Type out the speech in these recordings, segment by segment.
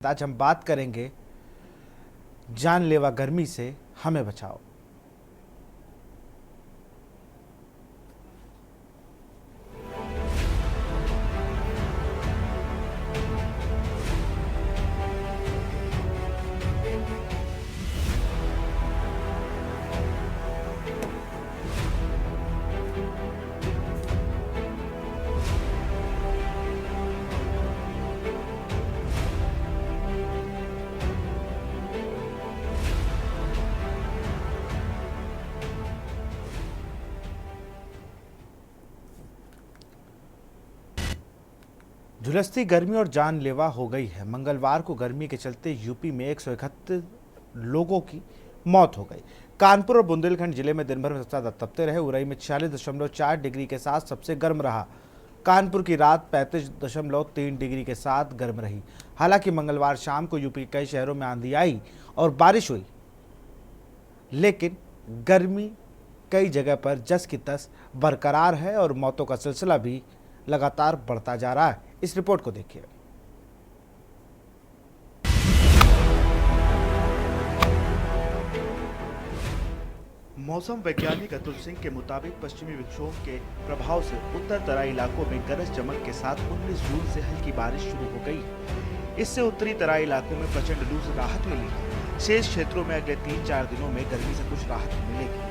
आज हम बात करेंगे जानलेवा गर्मी से हमें बचाओ। झुलसती गर्मी और जानलेवा हो गई है। मंगलवार को गर्मी के चलते यूपी में 171 लोगों की मौत हो गई। कानपुर और बुंदेलखंड जिले में दिन भर में सबसे ज्यादा तपते रहे। उरई में 46.4 डिग्री के साथ सबसे गर्म रहा। कानपुर की रात 35.3 डिग्री के साथ गर्म रही। हालांकि मंगलवार शाम को यूपी के कई शहरों में आंधी आई और बारिश हुई, लेकिन गर्मी कई जगह पर जस की तस बरकरार है और मौतों का सिलसिला भी लगातार बढ़ता जा रहा है। इस रिपोर्ट को देखिए। मौसम वैज्ञानिक अतुल सिंह के मुताबिक पश्चिमी विक्षोभ के प्रभाव से उत्तर तराई इलाकों में गरज चमक के साथ 19 जून से हल्की बारिश शुरू हो गई। इससे उत्तरी तराई इलाकों में प्रचंड लू से राहत मिली है। शेष क्षेत्रों में अगले 3-4 दिनों में गर्मी से कुछ राहत मिलेगी।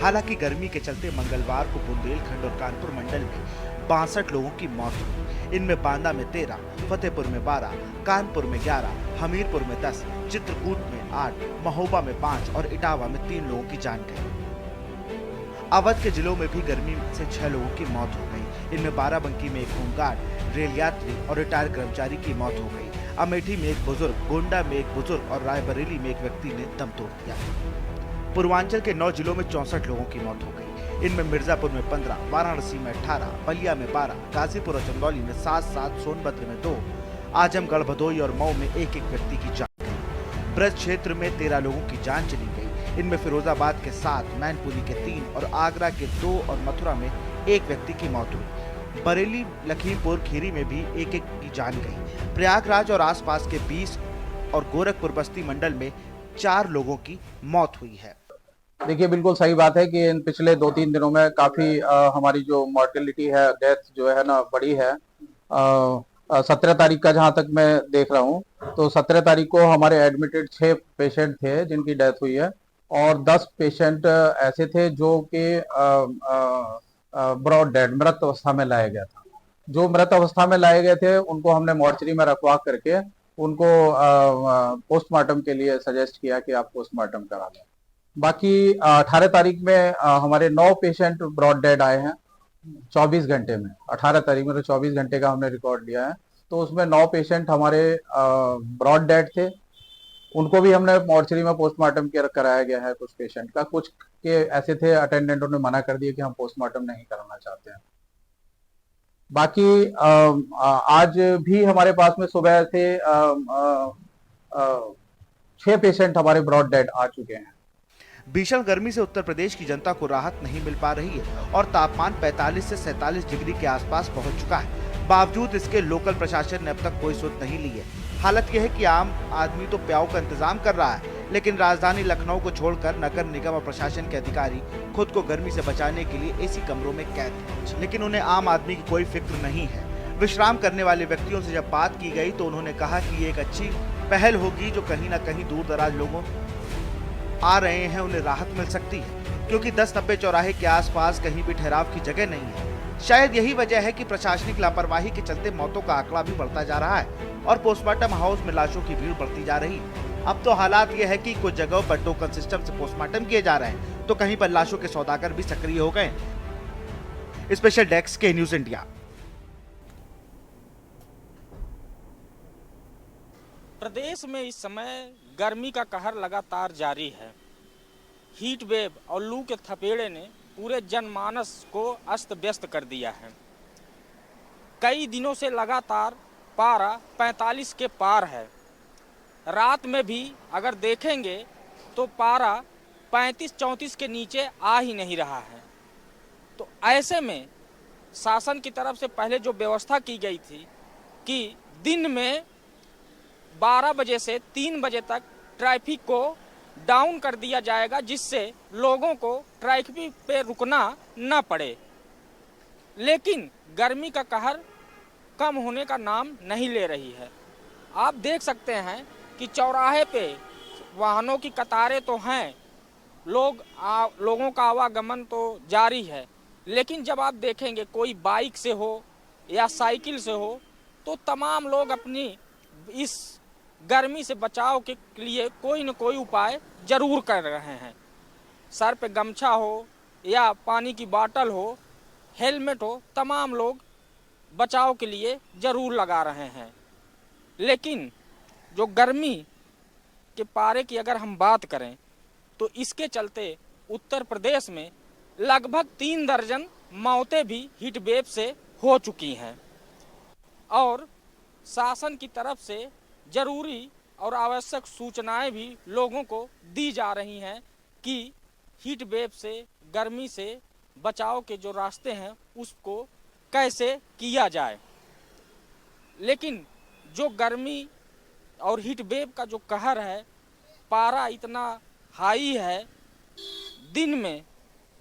हालांकि गर्मी के चलते मंगलवार को बुंदेलखंड और कानपुर मंडल में 62 लोगों की मौत हुई। इनमें बांदा में 13, फतेहपुर में 12, कानपुर में 11, हमीरपुर में 10, चित्रकूट में 8, महोबा में 5 और इटावा में 3 लोगों की जान गई। अवध के जिलों में भी गर्मी से 6 लोगों की मौत हो गई। इनमें बाराबंकी में एक होमगार्ड, रेल यात्री और रिटायर्ड कर्मचारी की मौत हो गई। अमेठी में एक बुजुर्ग, गोंडा में एक बुजुर्ग और रायबरेली में एक व्यक्ति ने दम तोड़ दिया। पूर्वांचल के 9 जिलों में 64 लोगों की मौत हो गई। इनमें मिर्जापुर में 15, वाराणसी में 18, बलिया में 12, गाजीपुर और चंदौली में 7, सोनभद्र में 2, आजमगढ़, भदोही और मऊ में एक व्यक्ति की जान गई। ब्रज क्षेत्र में 13 लोगों की जान चली गई। इनमें फिरोजाबाद के 7, मैनपुरी के 3 और आगरा के 2 और मथुरा में एक व्यक्ति की मौत हुई। बरेली, लखीमपुर खीरी में भी एक की जान गई। प्रयागराज और आसपास के 20 और गोरखपुर बस्ती मंडल में 4 लोगों की मौत हुई है। देखिए, बिल्कुल सही बात है कि इन पिछले 2-3 दिनों में काफी हमारी जो मॉर्टेलिटी है, डेथ जो है ना, बढ़ी है। 17 तारीख का जहां तक मैं देख रहा हूं, तो 17 तारीख को हमारे एडमिटेड 6 पेशेंट थे जिनकी डेथ हुई है और 10 पेशेंट ऐसे थे जो कि ब्रॉड डेड, मृत अवस्था में लाया गया था। जो मृत अवस्था में लाए गए थे उनको हमने मॉर्चरी में रखवा करके उनको पोस्टमार्टम के लिए सजेस्ट किया कि आप पोस्टमार्टम करा लें। बाकी 18 तारीख में हमारे 9 पेशेंट ब्रॉड डेड आए हैं 24 घंटे में। 18 तारीख में तो 24 घंटे का हमने रिकॉर्ड लिया है, तो उसमें 9 पेशेंट हमारे ब्रॉड डेड थे। उनको भी हमने मॉर्चरी में पोस्टमार्टम कराया गया है। कुछ पेशेंट का, कुछ के ऐसे थे अटेंडेंटों ने मना कर दिया कि हम पोस्टमार्टम नहीं कराना चाहते हैं। बाकी आज भी हमारे पास में सुबह से 6 पेशेंट हमारे ब्रॉड डेड आ चुके हैं। भीषण गर्मी से उत्तर प्रदेश की जनता को राहत नहीं मिल पा रही है और तापमान 45 से 47 डिग्री के आसपास पहुंच चुका है। बावजूद इसके लोकल प्रशासन ने अब तक कोई सुध नहीं ली है। हालत यह है कि आम आदमी तो प्याऊ का इंतजाम कर रहा है, लेकिन राजधानी लखनऊ को छोड़कर नगर निगम और प्रशासन के अधिकारी खुद को गर्मी से बचाने के लिए एसी कमरों में कैद हैं, लेकिन उन्हें आम आदमी की कोई फिक्र नहीं है। विश्राम करने वाले व्यक्तियों से जब बात की गई तो उन्होंने कहा कि ये एक अच्छी पहल होगी, जो कहीं न कहीं दूर दराज लोगों आ रहे हैं उन्हें राहत मिल सकती है, क्योंकि 10-90 चौराहे के आसपास कहीं भी ठहराव की जगह नहीं है। शायद यही वजह है कि प्रशासनिक लापरवाही के चलते मौतों का आंकड़ा भी बढ़ता जा रहा है और पोस्टमार्टम हाउस में लाशों की भीड़ बढ़ती जा रही है। अब तो हालात यह है कि कुछ जगहों पर टोकन सिस्टम से पोस्टमार्टम किए जा रहे हैं, तो कहीं पर लाशों के सौदागर भी सक्रिय हो गए। स्पेशल डेस्क के न्यूज इंडिया। प्रदेश में इस समय गर्मी का कहर लगातार जारी है। हीट वेव और लू के थपेड़े ने पूरे जनमानस को अस्त व्यस्त कर दिया है। कई दिनों से लगातार पारा 45 के पार है। रात में भी अगर देखेंगे तो पारा 35-34 के नीचे आ ही नहीं रहा है। तो ऐसे में शासन की तरफ से पहले जो व्यवस्था की गई थी कि दिन में 12 बजे से 3 बजे तक ट्रैफिक को डाउन कर दिया जाएगा, जिससे लोगों को ट्रैफिक पे रुकना न पड़े। लेकिन गर्मी का कहर कम होने का नाम नहीं ले रही है। आप देख सकते हैं कि चौराहे पे वाहनों की कतारें तो हैं, लोगों का आवागमन तो जारी है, लेकिन जब आप देखेंगे कोई बाइक से हो या साइकिल से हो तो तमाम लोग अपनी इस गर्मी से बचाव के लिए कोई न कोई उपाय जरूर कर रहे हैं। सर पे गमछा हो या पानी की बोतल हो, हेलमेट हो, तमाम लोग बचाव के लिए जरूर लगा रहे हैं। लेकिन जो गर्मी के पारे की अगर हम बात करें तो इसके चलते उत्तर प्रदेश में लगभग 3 दर्जन मौतें भी हीट वेव से हो चुकी हैं और शासन की तरफ से जरूरी और आवश्यक सूचनाएं भी लोगों को दी जा रही हैं कि हीट वेव से, गर्मी से बचाव के जो रास्ते हैं उसको कैसे किया जाए। लेकिन जो गर्मी और हीट वेव का जो कहर है, पारा इतना हाई है, दिन में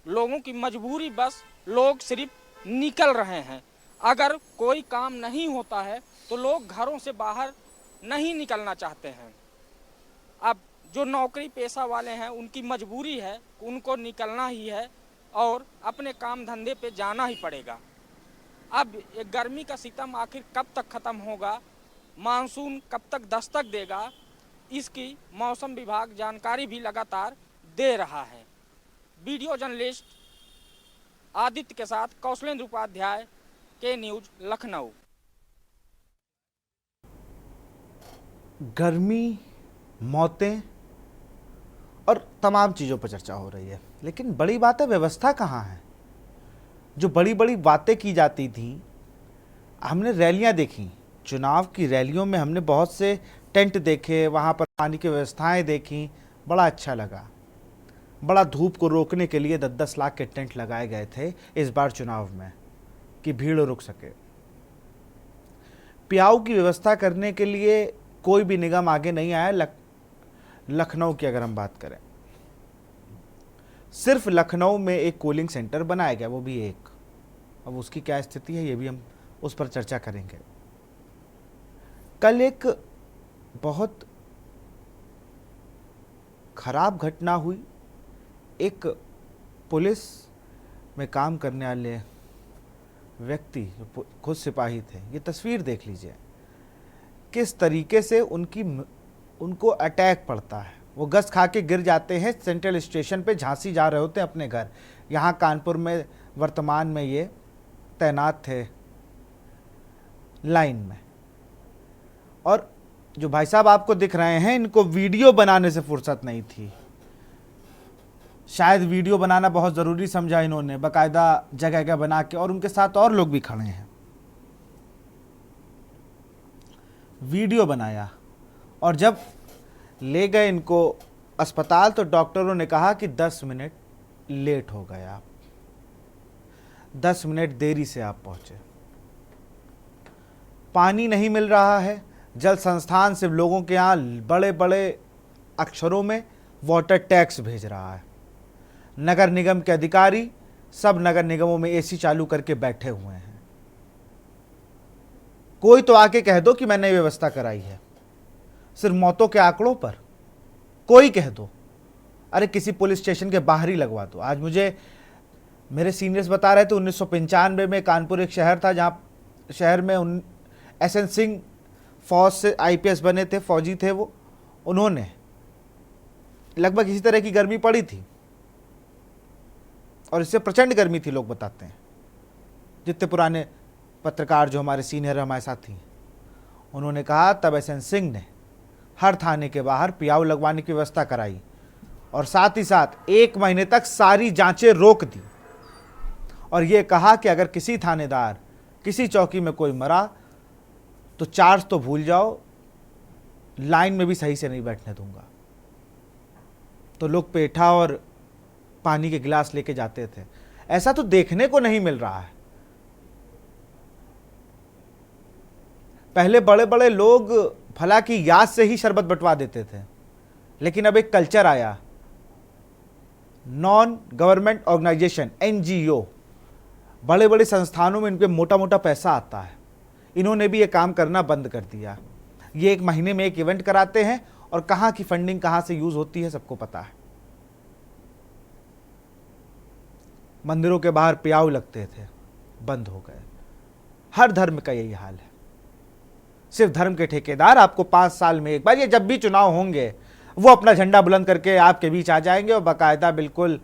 लोगों की मजबूरी बस लोग सिर्फ निकल रहे हैं। अगर कोई काम नहीं होता है तो लोग घरों से बाहर नहीं निकलना चाहते हैं। अब जो नौकरी पेशा वाले हैं उनकी मजबूरी है, उनको निकलना ही है और अपने काम धंधे पे जाना ही पड़ेगा। अब ये गर्मी का सितम आखिर कब तक ख़त्म होगा, मानसून कब तक दस्तक देगा, इसकी मौसम विभाग जानकारी भी लगातार दे रहा है। वीडियो जर्नलिस्ट आदित्य के साथ कौशलेंद्र उपाध्याय, के न्यूज, लखनऊ। गर्मी, मौतें और तमाम चीज़ों पर चर्चा हो रही है, लेकिन बड़ी बात है व्यवस्था कहाँ है। जो बड़ी बड़ी बातें की जाती थी, हमने रैलियां देखी, चुनाव की रैलियों में हमने बहुत से टेंट देखे, वहाँ पर पानी की व्यवस्थाएं देखी, बड़ा अच्छा लगा। बड़ा धूप को रोकने के लिए 10-10 लाख के टेंट लगाए गए थे इस बार चुनाव में कि भीड़ रुक सके। पियाऊ की व्यवस्था करने के लिए कोई भी निगम आगे नहीं आया। लखनऊ की अगर हम बात करें, सिर्फ लखनऊ में एक कूलिंग सेंटर बनाया गया, वो भी एक। अब उसकी क्या स्थिति है ये भी हम उस पर चर्चा करेंगे। कल एक बहुत खराब घटना हुई। एक पुलिस में काम करने वाले व्यक्ति जो खुद सिपाही थे, ये तस्वीर देख लीजिए किस तरीके से उनको अटैक पड़ता है। वो गश्त खा के गिर जाते हैं सेंट्रल स्टेशन पे, झांसी जा रहे होते हैं अपने घर। यहाँ कानपुर में वर्तमान में ये तैनात थे लाइन में। और जो भाई साहब आपको दिख रहे हैं, इनको वीडियो बनाने से फुर्सत नहीं थी। शायद वीडियो बनाना बहुत ज़रूरी समझा इन्होंने, बाकायदा जगह जगह बना के, और उनके साथ और लोग भी खड़े हैं। वीडियो बनाया और जब ले गए इनको अस्पताल तो डॉक्टरों ने कहा कि 10 मिनट लेट हो गए आप, 10 मिनट देरी से आप पहुंचे। पानी नहीं मिल रहा है। जल संस्थान से लोगों के यहाँ बड़े बड़े अक्षरों में वाटर टैक्स भेज रहा है। नगर निगम के अधिकारी सब नगर निगमों में एसी चालू करके बैठे हुए हैं। कोई तो आके कह दो कि मैंने ये व्यवस्था कराई है। सिर्फ मौतों के आंकड़ों पर कोई कह दो, अरे किसी पुलिस स्टेशन के बाहर ही लगवा दो। आज मुझे मेरे सीनियर्स बता रहे थे 1995 में कानपुर एक शहर था, जहाँ शहर में एसएन सिंह फौज से आईपीएस बने थे, फौजी थे वो। उन्होंने लगभग इसी तरह की गर्मी पड़ी थी और इससे प्रचंड गर्मी थी, लोग बताते हैं। जितने पुराने पत्रकार जो हमारे सीनियर हमारे साथी हैं, उन्होंने कहा तब एसएन सिंह ने हर थाने के बाहर पियाऊ लगवाने की व्यवस्था कराई और साथ ही साथ 1 महीने तक सारी जांचें रोक दी और ये कहा कि अगर किसी थानेदार, किसी चौकी में कोई मरा तो चार्ज तो भूल जाओ, लाइन में भी सही से नहीं बैठने दूंगा। तो लोग पेठा और पानी के गिलास लेके जाते थे। ऐसा तो देखने को नहीं मिल रहा है। पहले बड़े बड़े लोग भला की याद से ही शरबत बंटवा देते थे, लेकिन अब एक कल्चर आया, नॉन गवर्नमेंट ऑर्गेनाइजेशन एनजीओ, बड़े बड़े संस्थानों में इनके मोटा मोटा पैसा आता है, इन्होंने भी ये काम करना बंद कर दिया। ये एक महीने में एक इवेंट कराते हैं और कहाँ की फंडिंग कहाँ से यूज होती है सबको पता है। मंदिरों के बाहर प्याऊ लगते थे, बंद हो गए। हर धर्म का यही हाल है। सिर्फ धर्म के ठेकेदार आपको 5 साल में एक बार, ये जब भी चुनाव होंगे वो अपना झंडा बुलंद करके आपके बीच आ जाएंगे और बाकायदा बिल्कुल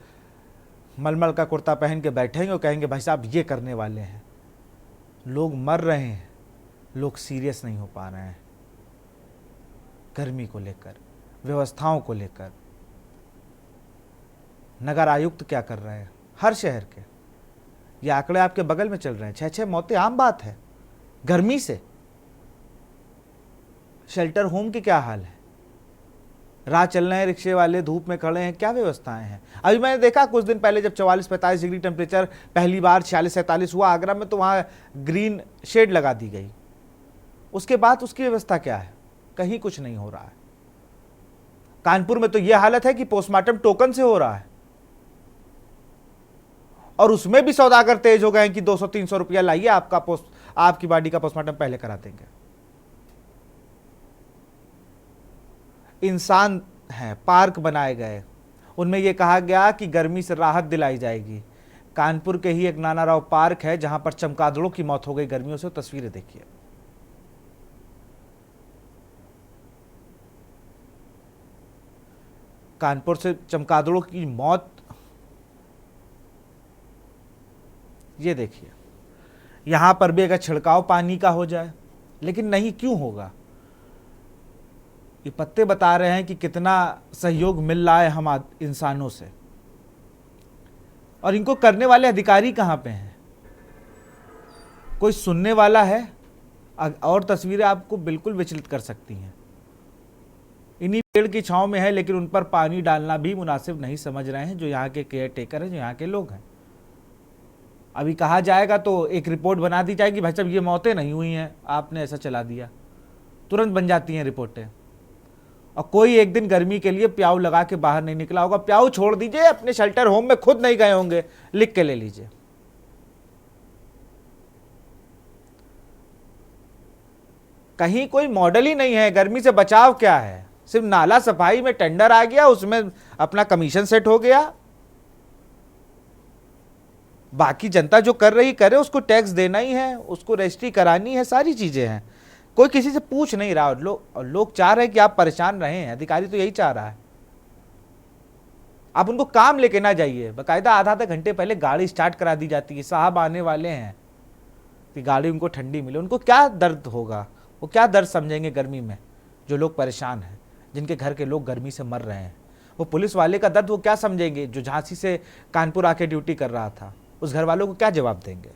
मलमल का कुर्ता पहन के बैठेंगे और कहेंगे भाई साहब ये करने वाले हैं। लोग मर रहे हैं, लोग सीरियस नहीं हो पा रहे हैं गर्मी को लेकर, व्यवस्थाओं को लेकर। नगर आयुक्त क्या कर रहे हैं हर शहर के, ये आंकड़े आपके बगल में चल रहे हैं, 6-6 मौतें आम बात है गर्मी से। शेल्टर होम की क्या हाल है, राह चल रहे हैं रिक्शे वाले, धूप में खड़े हैं, क्या व्यवस्थाएं हैं। अभी मैंने देखा कुछ दिन पहले जब 44-45 डिग्री टेम्परेचर पहली बार 46-47 हुआ आगरा में, तो वहाँ ग्रीन शेड लगा दी गई। उसके बाद उसकी व्यवस्था क्या है, कहीं कुछ नहीं हो रहा है। कानपुर में तो यह हालत है कि पोस्टमार्टम टोकन से हो रहा है और उसमें भी सौदागर तेज हो गए हैं कि 200-300 रुपया लाइए, आपकी बॉडी का पोस्टमार्टम पहले करा देंगे। इंसान है, पार्क बनाए गए, उनमें यह कहा गया कि गर्मी से राहत दिलाई जाएगी। कानपुर के ही एक नाना राव पार्क है जहां पर चमगादड़ों की मौत हो गई गर्मियों से, तस्वीरें देखिए। कानपुर से चमगादड़ों की मौत, ये देखिए। यहां पर भी अगर छिड़काव पानी का हो जाए, लेकिन नहीं, क्यों होगा। ये पत्ते बता रहे हैं कि कितना सहयोग मिल रहा है हम इंसानों से, और इनको करने वाले अधिकारी कहां पे हैं, कोई सुनने वाला है। और तस्वीरें आपको बिल्कुल विचलित कर सकती हैं। इन्हीं पेड़ की छांव में है, लेकिन उन पर पानी डालना भी मुनासिब नहीं समझ रहे हैं जो यहाँ के केयर टेकर हैं, जो यहाँ के लोग हैं। अभी कहा जाएगा तो एक रिपोर्ट बना दी जाएगी, भाई साहब ये मौतें नहीं हुई हैं, आपने ऐसा चला दिया, तुरंत बन जाती हैं रिपोर्टें। और कोई एक दिन गर्मी के लिए प्याऊ लगा के बाहर नहीं निकला होगा। प्याऊ छोड़ दीजिए, अपने शेल्टर होम में खुद नहीं गए होंगे, लिख के ले लीजिए। कहीं कोई मॉडल ही नहीं है। गर्मी से बचाव क्या है, सिर्फ नाला सफाई में टेंडर आ गया, उसमें अपना कमीशन सेट हो गया, बाकी जनता जो कर रही करे, उसको टैक्स देना ही है, उसको रजिस्ट्री करानी है, सारी चीजें हैं। कोई किसी से पूछ नहीं रहा। लोग चाह रहे हैं कि आप परेशान रहें, अधिकारी तो यही चाह रहा है। आप उनको काम लेके ना जाइए, बाकायदा आधा घंटे पहले गाड़ी स्टार्ट करा दी जाती है, साहब आने वाले हैं, कि गाड़ी उनको ठंडी मिले। उनको क्या दर्द होगा, वो क्या दर्द समझेंगे गर्मी में, जो लोग परेशान हैं, जिनके घर के लोग गर्मी से मर रहे हैं। वो पुलिस वाले का दर्द वो क्या समझेंगे, जो झांसी से कानपुर आके ड्यूटी कर रहा था, उस घर वालों को क्या जवाब देंगे।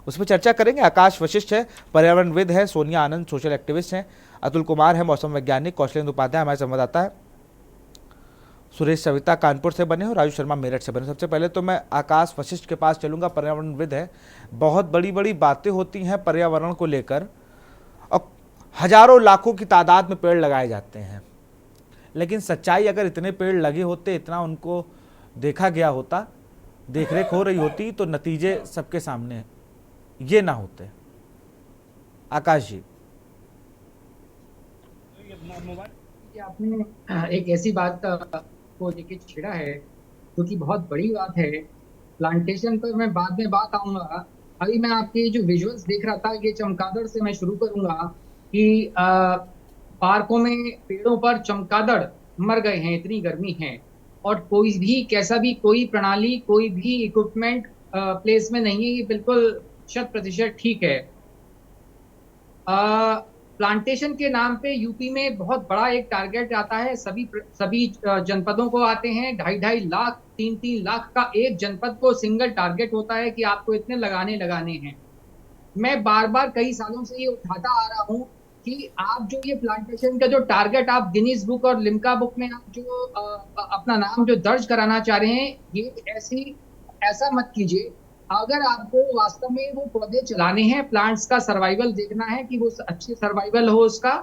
उस पर चर्चा करेंगे। आकाश वशिष्ठ है, पर्यावरणविद है, सोनिया आनंद सोशल एक्टिविस्ट हैं, अतुल कुमार है, मौसम वैज्ञानिक, कौशलेंद्र उपाध्याय हमारे संवाददाता है, सुरेश सविता कानपुर से बने और राजू शर्मा मेरठ से बने। सबसे पहले तो मैं आकाश वशिष्ठ के पास चलूंगा, पर्यावरणविद है। बहुत बड़ी बड़ी बातें होती हैं पर्यावरण को लेकर और हजारों लाखों की तादाद में पेड़ लगाए जाते हैं, लेकिन सच्चाई अगर इतने पेड़ लगे होते, इतना उनको देखा गया होता, देखरेख हो रही होती, तो नतीजे सबके सामने ये ना होते। आकाश जी, आपने एक ऐसी बात को लेके छेड़ा है जो कि बहुत बड़ी बात है। प्लांटेशन पर मैं बाद में बात आऊंगा। अभी मैं आपके जो विजुअल्स देख रहा था, ये चमगादड़ से मैं शुरू करूंगा कि पार्कों में पेड़ों पर चमगादड़ मर गए हैं, इतनी गर्मी है, और कोई भी कैसा भी कोई प्रणाली, कोई भी इक्विपमेंट प्लेस में नहीं है। ये बिल्कुल 100% ठीक है। प्लांटेशन के नाम पे यूपी में बहुत बड़ा एक टारगेट आता है, सभी जनपदों को आते हैं, 2.5 लाख 3 लाख का एक जनपद को सिंगल टारगेट होता है कि आपको इतने लगाने हैं। मैं बार बार कई सालों से ये उठाता आ रहा हूँ कि आप जो ये प्लांटेशन का जो टारगेट आप गिनीज बुक और लिम्का बुक में आप जो अपना नाम जो दर्ज कराना चाह रहे हैं, ये ऐसा मत कीजिए अगर आपको वास्तव में वो पौधे चलाने हैं, प्लांट्स का सर्वाइवल देखना है कि वो अच्छी सर्वाइवल हो उसका,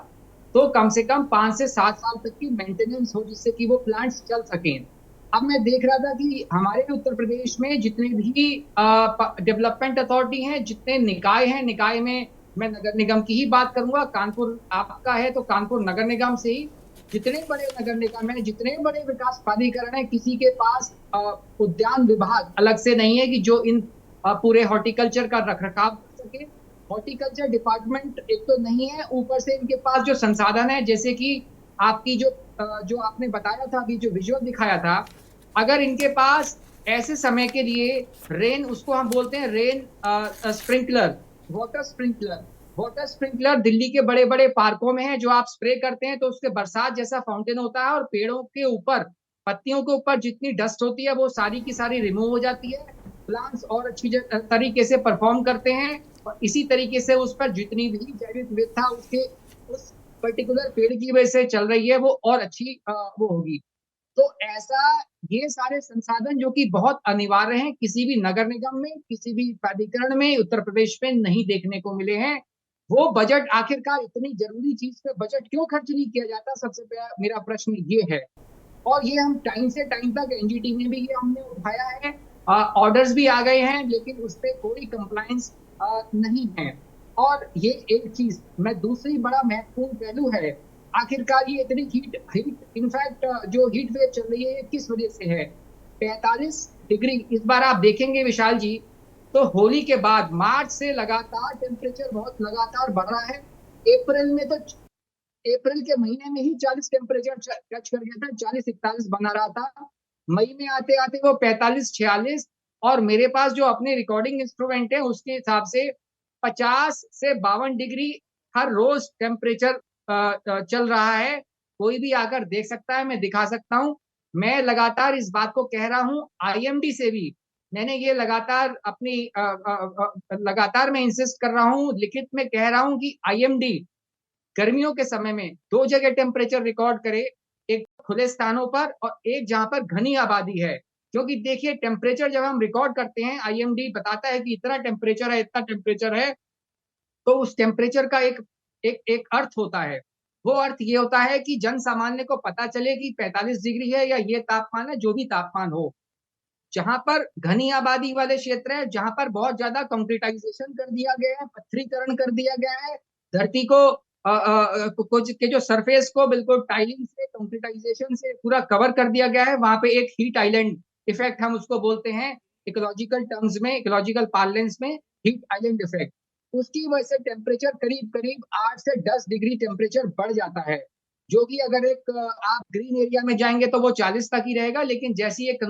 तो कम से कम 5 से 7 साल तक की मेंटेनेंस हो जिससे कि वो प्लांट्स चल सकें। अब मैं देख रहा था कि हमारे उत्तर प्रदेश में जितने भी डेवलपमेंट अथॉरिटी हैं, जितने निकाय हैं, निकाय में मैं नगर निगम की ही बात करूंगा, कानपुर आपका है तो कानपुर नगर निगम से ही, जितने बड़े नगर निगम है, जितने बड़े विकास प्राधिकरण है, किसी के पास उद्यान विभाग अलग से नहीं है कि जो इन पूरे हॉर्टिकल्चर का रखरखाव कर सके। हॉर्टिकल्चर डिपार्टमेंट एक तो नहीं है, ऊपर से इनके पास जो संसाधन है, जैसे कि आपकी जो आपने बताया था, अभी जो विजुअल दिखाया था, अगर इनके पास ऐसे समय के लिए रेन, उसको हम बोलते हैं rain sprinkler, water sprinkler Delhi के बड़े बड़े पार्कों में है, जो आप स्प्रे करते हैं तो उसके बरसात जैसा फाउंटेन होता है और पेड़ों के ऊपर, पत्तियों के ऊपर जितनी डस्ट होती है वो सारी की सारी रिमूव हो जाती है, प्लांट्स और अच्छी तरीके से परफॉर्म करते हैं, और इसी तरीके से उस पर जितनी भी जैविक विविधता उसके उस पर्टिकुलर पेड़ की वजह से चल रही है वो और अच्छी वो होगी। तो ऐसा ये सारे संसाधन जो कि बहुत अनिवार्य हैं, किसी भी नगर निगम में, किसी भी प्राधिकरण में उत्तर प्रदेश में नहीं देखने को मिले हैं। वो बजट, आखिरकार इतनी जरूरी चीज पे बजट क्यों खर्च नहीं किया जाता, सबसे पहला मेरा प्रश्न ये है। और ये हम टाइम से टाइम तक एनजीटी में भी ये हमने उठाया है, ऑर्डर्स भी आ गए हैं, लेकिन उस पर कोई कंप्लायंस नहीं है। और ये एक चीज, मैं दूसरी बड़ा महत्वपूर्ण पहलू है, आखिरकार ये इतनी हीट इनफैक्ट जो हीट वेव चल रही है ये किस वजह से है। 45 डिग्री इस बार आप देखेंगे विशाल जी, तो होली के बाद मार्च से लगातार टेम्परेचर बहुत लगातार बढ़ रहा है। अप्रैल में तो, अप्रैल के महीने में ही 40 टेम्परेचर टच कर गया था, 40-41 बना रहा था। मई में आते आते वो 45-46, और मेरे पास जो अपने रिकॉर्डिंग इंस्ट्रूमेंट है उसके हिसाब से 50 से 52 डिग्री हर रोज टेम्परेचर चल रहा है। कोई भी आकर देख सकता है, मैं दिखा सकता हूँ। मैं लगातार इस बात को कह रहा हूँ, आईएमडी से भी मैंने ये लगातार अपनी लगातार मैं इंसिस्ट कर रहा हूँ, लिखित में कह रहा हूँ कि आईएमडी गर्मियों के समय में 2 जगह टेम्परेचर रिकॉर्ड करे, एक खुले स्थानों पर और एक जहां पर घनी आबादी है। क्योंकि देखिए टेम्परेचर जब हम रिकॉर्ड करते हैं, आईएमडी बताता है कि इतना टेम्परेचर है, इतना टेम्परेचर है, तो उस टेम्परेचर का एक अर्थ होता है। वो अर्थ ये होता है कि जन सामान्य को पता चले कि 45 डिग्री है या ये तापमान है, जो भी तापमान हो। जहां पर घनी आबादी वाले क्षेत्र है, जहां पर बहुत ज्यादा कंक्रीटाइजेशन कर दिया गया है, पत्थरीकरण कर दिया गया है, धरती को कुछ के जो सरफेस को बिल्कुल टाइलिंग से, कंक्रीटाइजेशन से पूरा कवर कर दिया गया है, वहां पे एक हीट आइलैंड इफेक्ट हम उसको बोलते हैं, इकोलॉजिकल टर्म्स में, इकोलॉजिकल पार्लेंस में हीट आइलैंड इफेक्ट। उसकी वजह से टेम्परेचर करीब करीब 8 से 10 डिग्री टेम्परेचर बढ़ जाता है, जो कि अगर एक आप ग्रीन एरिया में जाएंगे तो वो 40 तक ही रहेगा, लेकिन जैसी एक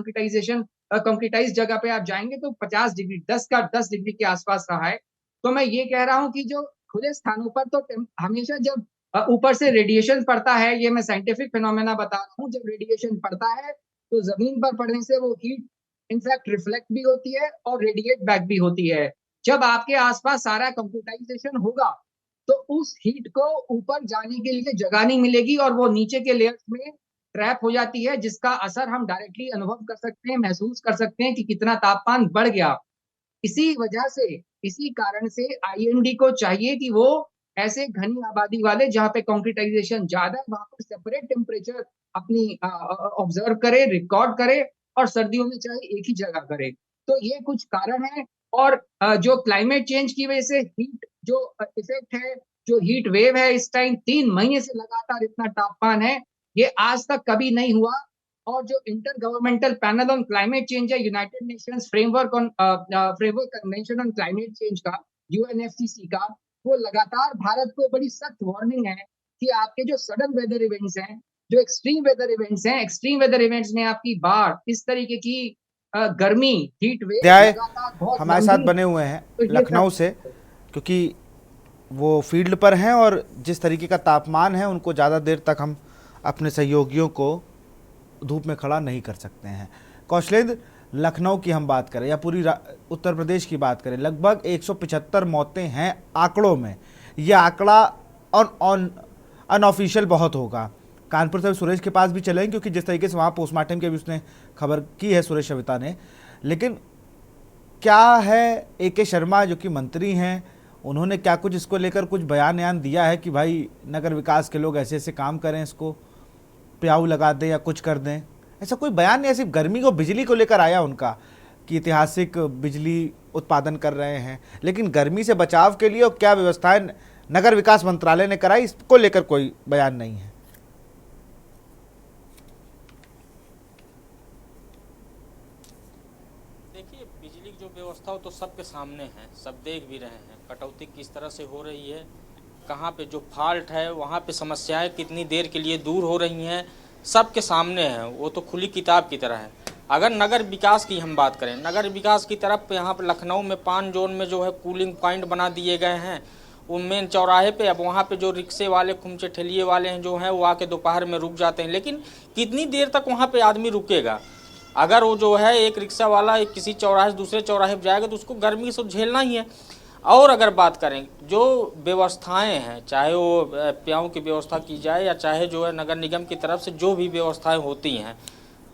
कंक्रीटाइज जगह पे आप जाएंगे तो 50 डिग्री, 10 डिग्री के आसपास रहा है। तो मैं ये कह रहा हूँ कि जो खुले स्थानों पर तो हमेशा जब ऊपर से रेडिएशन पड़ता है, ये मैं साइंटिफिक फिनोमेना बता रहा हूँ, जब रेडिएशन पड़ता है तो जमीन पर पड़ने से वो हीट इनफैक्ट रिफ्लेक्ट भी होती है और रेडिएट बैक भी होती है। जब आपके आसपास सारा कंप्यूटराइजेशन होगा तो उस हीट को ऊपर जाने के लिए जगह नहीं मिलेगी और वो नीचे के लेयर्स में ट्रैप हो जाती है, जिसका असर हम डायरेक्टली अनुभव कर सकते हैं, महसूस कर सकते हैं कि कितना तापमान बढ़ गया। इसी वजह से, इसी कारण से आईएनडी को चाहिए कि वो ऐसे घनी आबादी वाले जहां पे कंक्रीटाइजेशन ज्यादा है वहां पर सेपरेट टेम्परेचर अपनी ऑब्जर्व करे, रिकॉर्ड करे, और सर्दियों में चाहे एक ही जगह करे। तो ये कुछ कारण है। और जो क्लाइमेट चेंज की वजह से हीट जो इफेक्ट है, जो हीट वेव है, इस टाइम 3 महीने से लगातार इतना तापमान है, ये आज तक कभी नहीं हुआ। और जो intergovernmental panel on climate change है, United Nations Framework Convention on climate Change का, यूएनएफसीसी का, वो लगातार भारत को बड़ी सख्त वार्निंग है कि आपके जो सडन वेदर इवेंट्स हैं, जो एक्सट्रीम वेदर इवेंट्स हैं, एक्सट्रीम वेदर इवेंट्स में आपकी बाढ़, इस तरीके की गर्मी, हीट वेव अध्याय लगातार बहुत हमारे साथ लंबी, बने हुए हैं तो ये लखनऊ से, क्योंकि वो फील्ड पर हैं और जिस तरीके का तापमान है उनको ज़्यादा देर तक हम अपने सहयोगियों को धूप में खड़ा नहीं कर सकते हैं। कौशलेंद्र, लखनऊ की हम बात करें या पूरी उत्तर प्रदेश की बात करें, लगभग 175 मौतें हैं आंकड़ों में। यह आंकड़ा अनऑफिशियल बहुत होगा। कानपुर से सुरेश के पास भी चलेंगे, क्योंकि जिस तरीके से वहाँ पोस्टमार्टम की भी उसने खबर की है सुरेश सविता ने, लेकिन क्या है AK शर्मा जो कि मंत्री हैं, उन्होंने क्या कुछ इसको लेकर कुछ बयान दिया है कि भाई नगर विकास के लोग ऐसे ऐसे काम करें, इसको प्याऊ लगा दें या कुछ कर दें? ऐसा कोई बयान नहीं है, सिर्फ गर्मी को बिजली को लेकर आया उनका कि ऐतिहासिक बिजली उत्पादन कर रहे हैं, लेकिन गर्मी से बचाव के लिए और क्या व्यवस्थाएं नगर विकास मंत्रालय ने कराई, इसको लेकर कोई बयान नहीं है। देखिए, बिजली की जो व्यवस्था हो तो सबके सामने है, सब देख भी रहे हैं कटौती किस तरह से हो रही है, कहाँ पे जो फॉल्ट है वहाँ पे समस्याएं कितनी देर के लिए दूर हो रही हैं, सबके सामने है, वो तो खुली किताब की तरह है। अगर नगर विकास की हम बात करें, नगर विकास की तरफ यहाँ पे लखनऊ में 5 जोन में जो है कूलिंग पॉइंट बना दिए गए हैं, वो मेन चौराहे पे। अब वहाँ पे जो रिक्शे वाले खुमचे ठेलिए वाले हैं जो हैं वो आके दोपहर में रुक जाते हैं, लेकिन कितनी देर तक वहाँ पे आदमी रुकेगा? अगर वो जो है एक रिक्शा वाला एक किसी चौराहे से दूसरे चौराहे पर जाएगा तो उसको गर्मी से झेलना ही है। और अगर बात करें जो व्यवस्थाएं हैं, चाहे वो प्याऊ की व्यवस्था की जाए या चाहे जो है नगर निगम की तरफ से जो भी व्यवस्थाएं होती हैं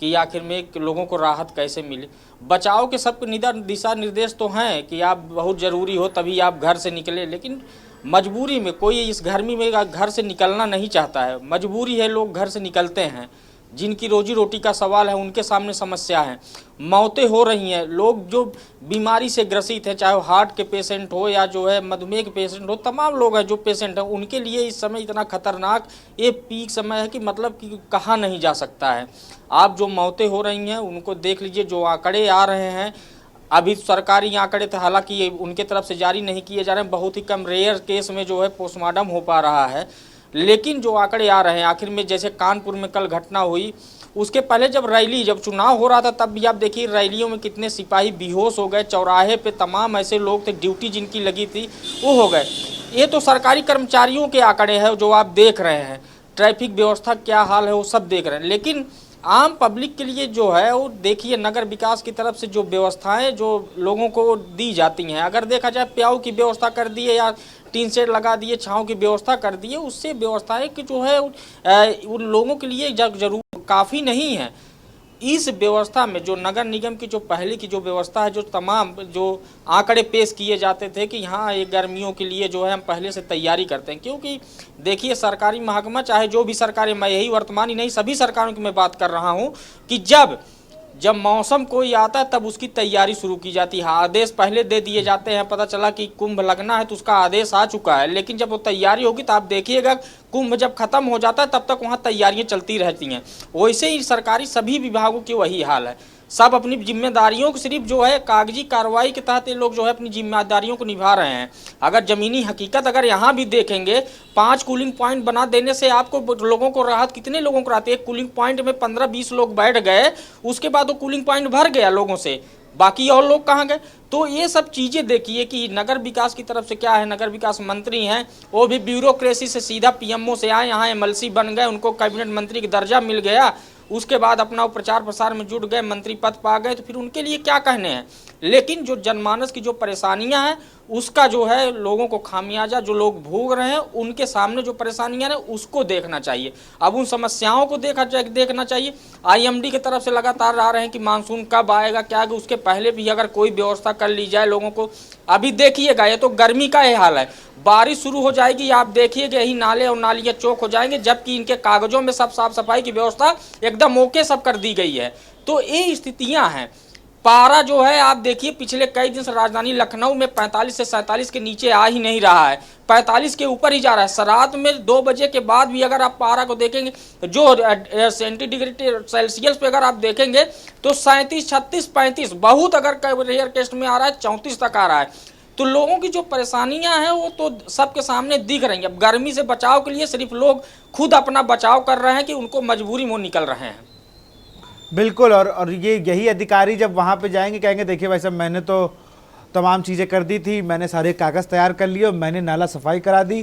कि आखिर में लोगों को राहत कैसे मिले, बचाव के सब दिशा निर्देश तो हैं कि आप बहुत ज़रूरी हो तभी आप घर से निकले, लेकिन मजबूरी में कोई इस गर्मी में घर से निकलना नहीं चाहता है, मजबूरी है, लोग घर से निकलते हैं। जिनकी रोजी रोटी का सवाल है उनके सामने समस्या है, मौतें हो रही हैं, लोग जो बीमारी से ग्रसित हैं, चाहे वो हार्ट के पेशेंट हो या जो है मधुमेह के पेशेंट हो, तमाम लोग हैं जो पेशेंट हैं, उनके लिए इस समय इतना खतरनाक ये पीक समय है कि मतलब कि कहा नहीं जा सकता है। आप जो मौतें हो रही हैं उनको देख लीजिए, जो आंकड़े आ रहे हैं, अभी सरकारी आंकड़े तो हालांकि उनके तरफ से जारी नहीं किए जा रहे हैं, बहुत ही कम रेयर केस में जो है पोस्टमार्टम हो पा रहा है, लेकिन जो आंकड़े आ रहे हैं आखिर में, जैसे कानपुर में कल घटना हुई, उसके पहले जब चुनाव हो रहा था तब भी आप देखिए रैलियों में कितने सिपाही बेहोश हो गए, चौराहे पे तमाम ऐसे लोग थे, ड्यूटी जिनकी लगी थी वो हो गए। ये तो सरकारी कर्मचारियों के आंकड़े हैं जो आप देख रहे हैं, ट्रैफिक व्यवस्था क्या हाल है वो सब देख रहे हैं, लेकिन आम पब्लिक के लिए जो है वो देखिए नगर विकास की तरफ से जो व्यवस्थाएं जो लोगों को दी जाती हैं, अगर देखा जाए प्याऊ की व्यवस्था कर दी है या टीन शेड लगा दिए, छाँव की व्यवस्था कर दी है, उससे व्यवस्थाएं कि जो है उन लोगों के लिए जरूर काफ़ी नहीं है। इस व्यवस्था में जो नगर निगम की जो पहले की जो व्यवस्था है, जो तमाम जो आंकड़े पेश किए जाते थे कि हाँ ये गर्मियों के लिए जो है हम पहले से तैयारी करते हैं, क्योंकि देखिए सरकारी महकमा चाहे जो भी सरकारें, मैं यही वर्तमान ही नहीं सभी सरकारों की मैं बात कर रहा हूँ कि जब मौसम कोई आता है तब उसकी तैयारी शुरू की जाती है, आदेश पहले दे दिए जाते हैं, पता चला कि कुंभ लगना है तो उसका आदेश आ चुका है, लेकिन जब वो तैयारी होगी तो आप देखिएगा कुंभ जब खत्म हो जाता है तब तक वहाँ तैयारियां चलती रहती हैं। वैसे ही सरकारी सभी विभागों की वही हाल है, सब अपनी जिम्मेदारियों को सिर्फ जो है कागजी कार्रवाई के तहत ये लोग जो है अपनी जिम्मेदारियों को निभा रहे हैं। अगर जमीनी हकीकत अगर यहाँ भी देखेंगे, 5 कूलिंग पॉइंट बना देने से आपको लोगों को राहत, कितने लोगों को राहत, एक कूलिंग पॉइंट में 15-20 लोग बैठ गए, उसके बाद वो कूलिंग पॉइंट भर गया लोगों से, बाकी और लोग कहाँ गए? तो ये सब चीज़ें देखिए कि नगर विकास की तरफ से क्या है, नगर विकास मंत्री हैं वो भी ब्यूरोक्रेसी से सीधा पीएमओ से आए, यहाँ एमएलसी बन गए, उनको कैबिनेट मंत्री का दर्जा मिल गया, उसके बाद अपना प्रचार प्रसार में जुट गए, मंत्री पद पा गए, तो फिर उनके लिए क्या कहने हैं। लेकिन जो जनमानस की जो परेशानियां हैं उसका जो है लोगों को खामियाजा जो लोग भोग रहे हैं उनके सामने जो परेशानियां हैं उसको देखना चाहिए, अब उन समस्याओं को देखना चाहिए। आईएमडी की तरफ से लगातार आ रहे हैं कि मानसून कब आएगा क्या आएगा, उसके पहले भी अगर कोई व्यवस्था कर ली जाए लोगों को। अभी देखिएगा ये तो गर्मी का ही हाल है, बारिश शुरू हो जाएगी, आप देखिएगा यही नाले और नालियाँ चौक हो जाएंगे, जबकि इनके कागजों में सब साफ सफाई की व्यवस्था एकदम ओके सब कर दी गई है। तो ये स्थितियां हैं। पारा जो है आप देखिए पिछले कई दिन से राजधानी लखनऊ में 45 से 47 के नीचे आ ही नहीं रहा है, 45 के ऊपर ही जा रहा है। रात में 2 बजे के बाद भी अगर आप पारा को देखेंगे जो सेंटीग्रेड सेल्सियस पे अगर आप देखेंगे तो 37, 36, 35, बहुत अगर रेयर केस में आ रहा है 34 तक आ रहा है। तो लोगों की जो परेशानियां हैं वो तो सबके सामने दिख रही हैं। अब गर्मी से बचाव के लिए सिर्फ लोग खुद अपना बचाव कर रहे हैं कि उनको मजबूरी में निकल रहे हैं। बिल्कुल, और ये यही अधिकारी जब वहाँ पे जाएंगे कहेंगे देखिए भाई साहब मैंने तो तमाम चीज़ें कर दी थी, मैंने सारे कागज़ तैयार कर लिए, मैंने नाला सफाई करा दी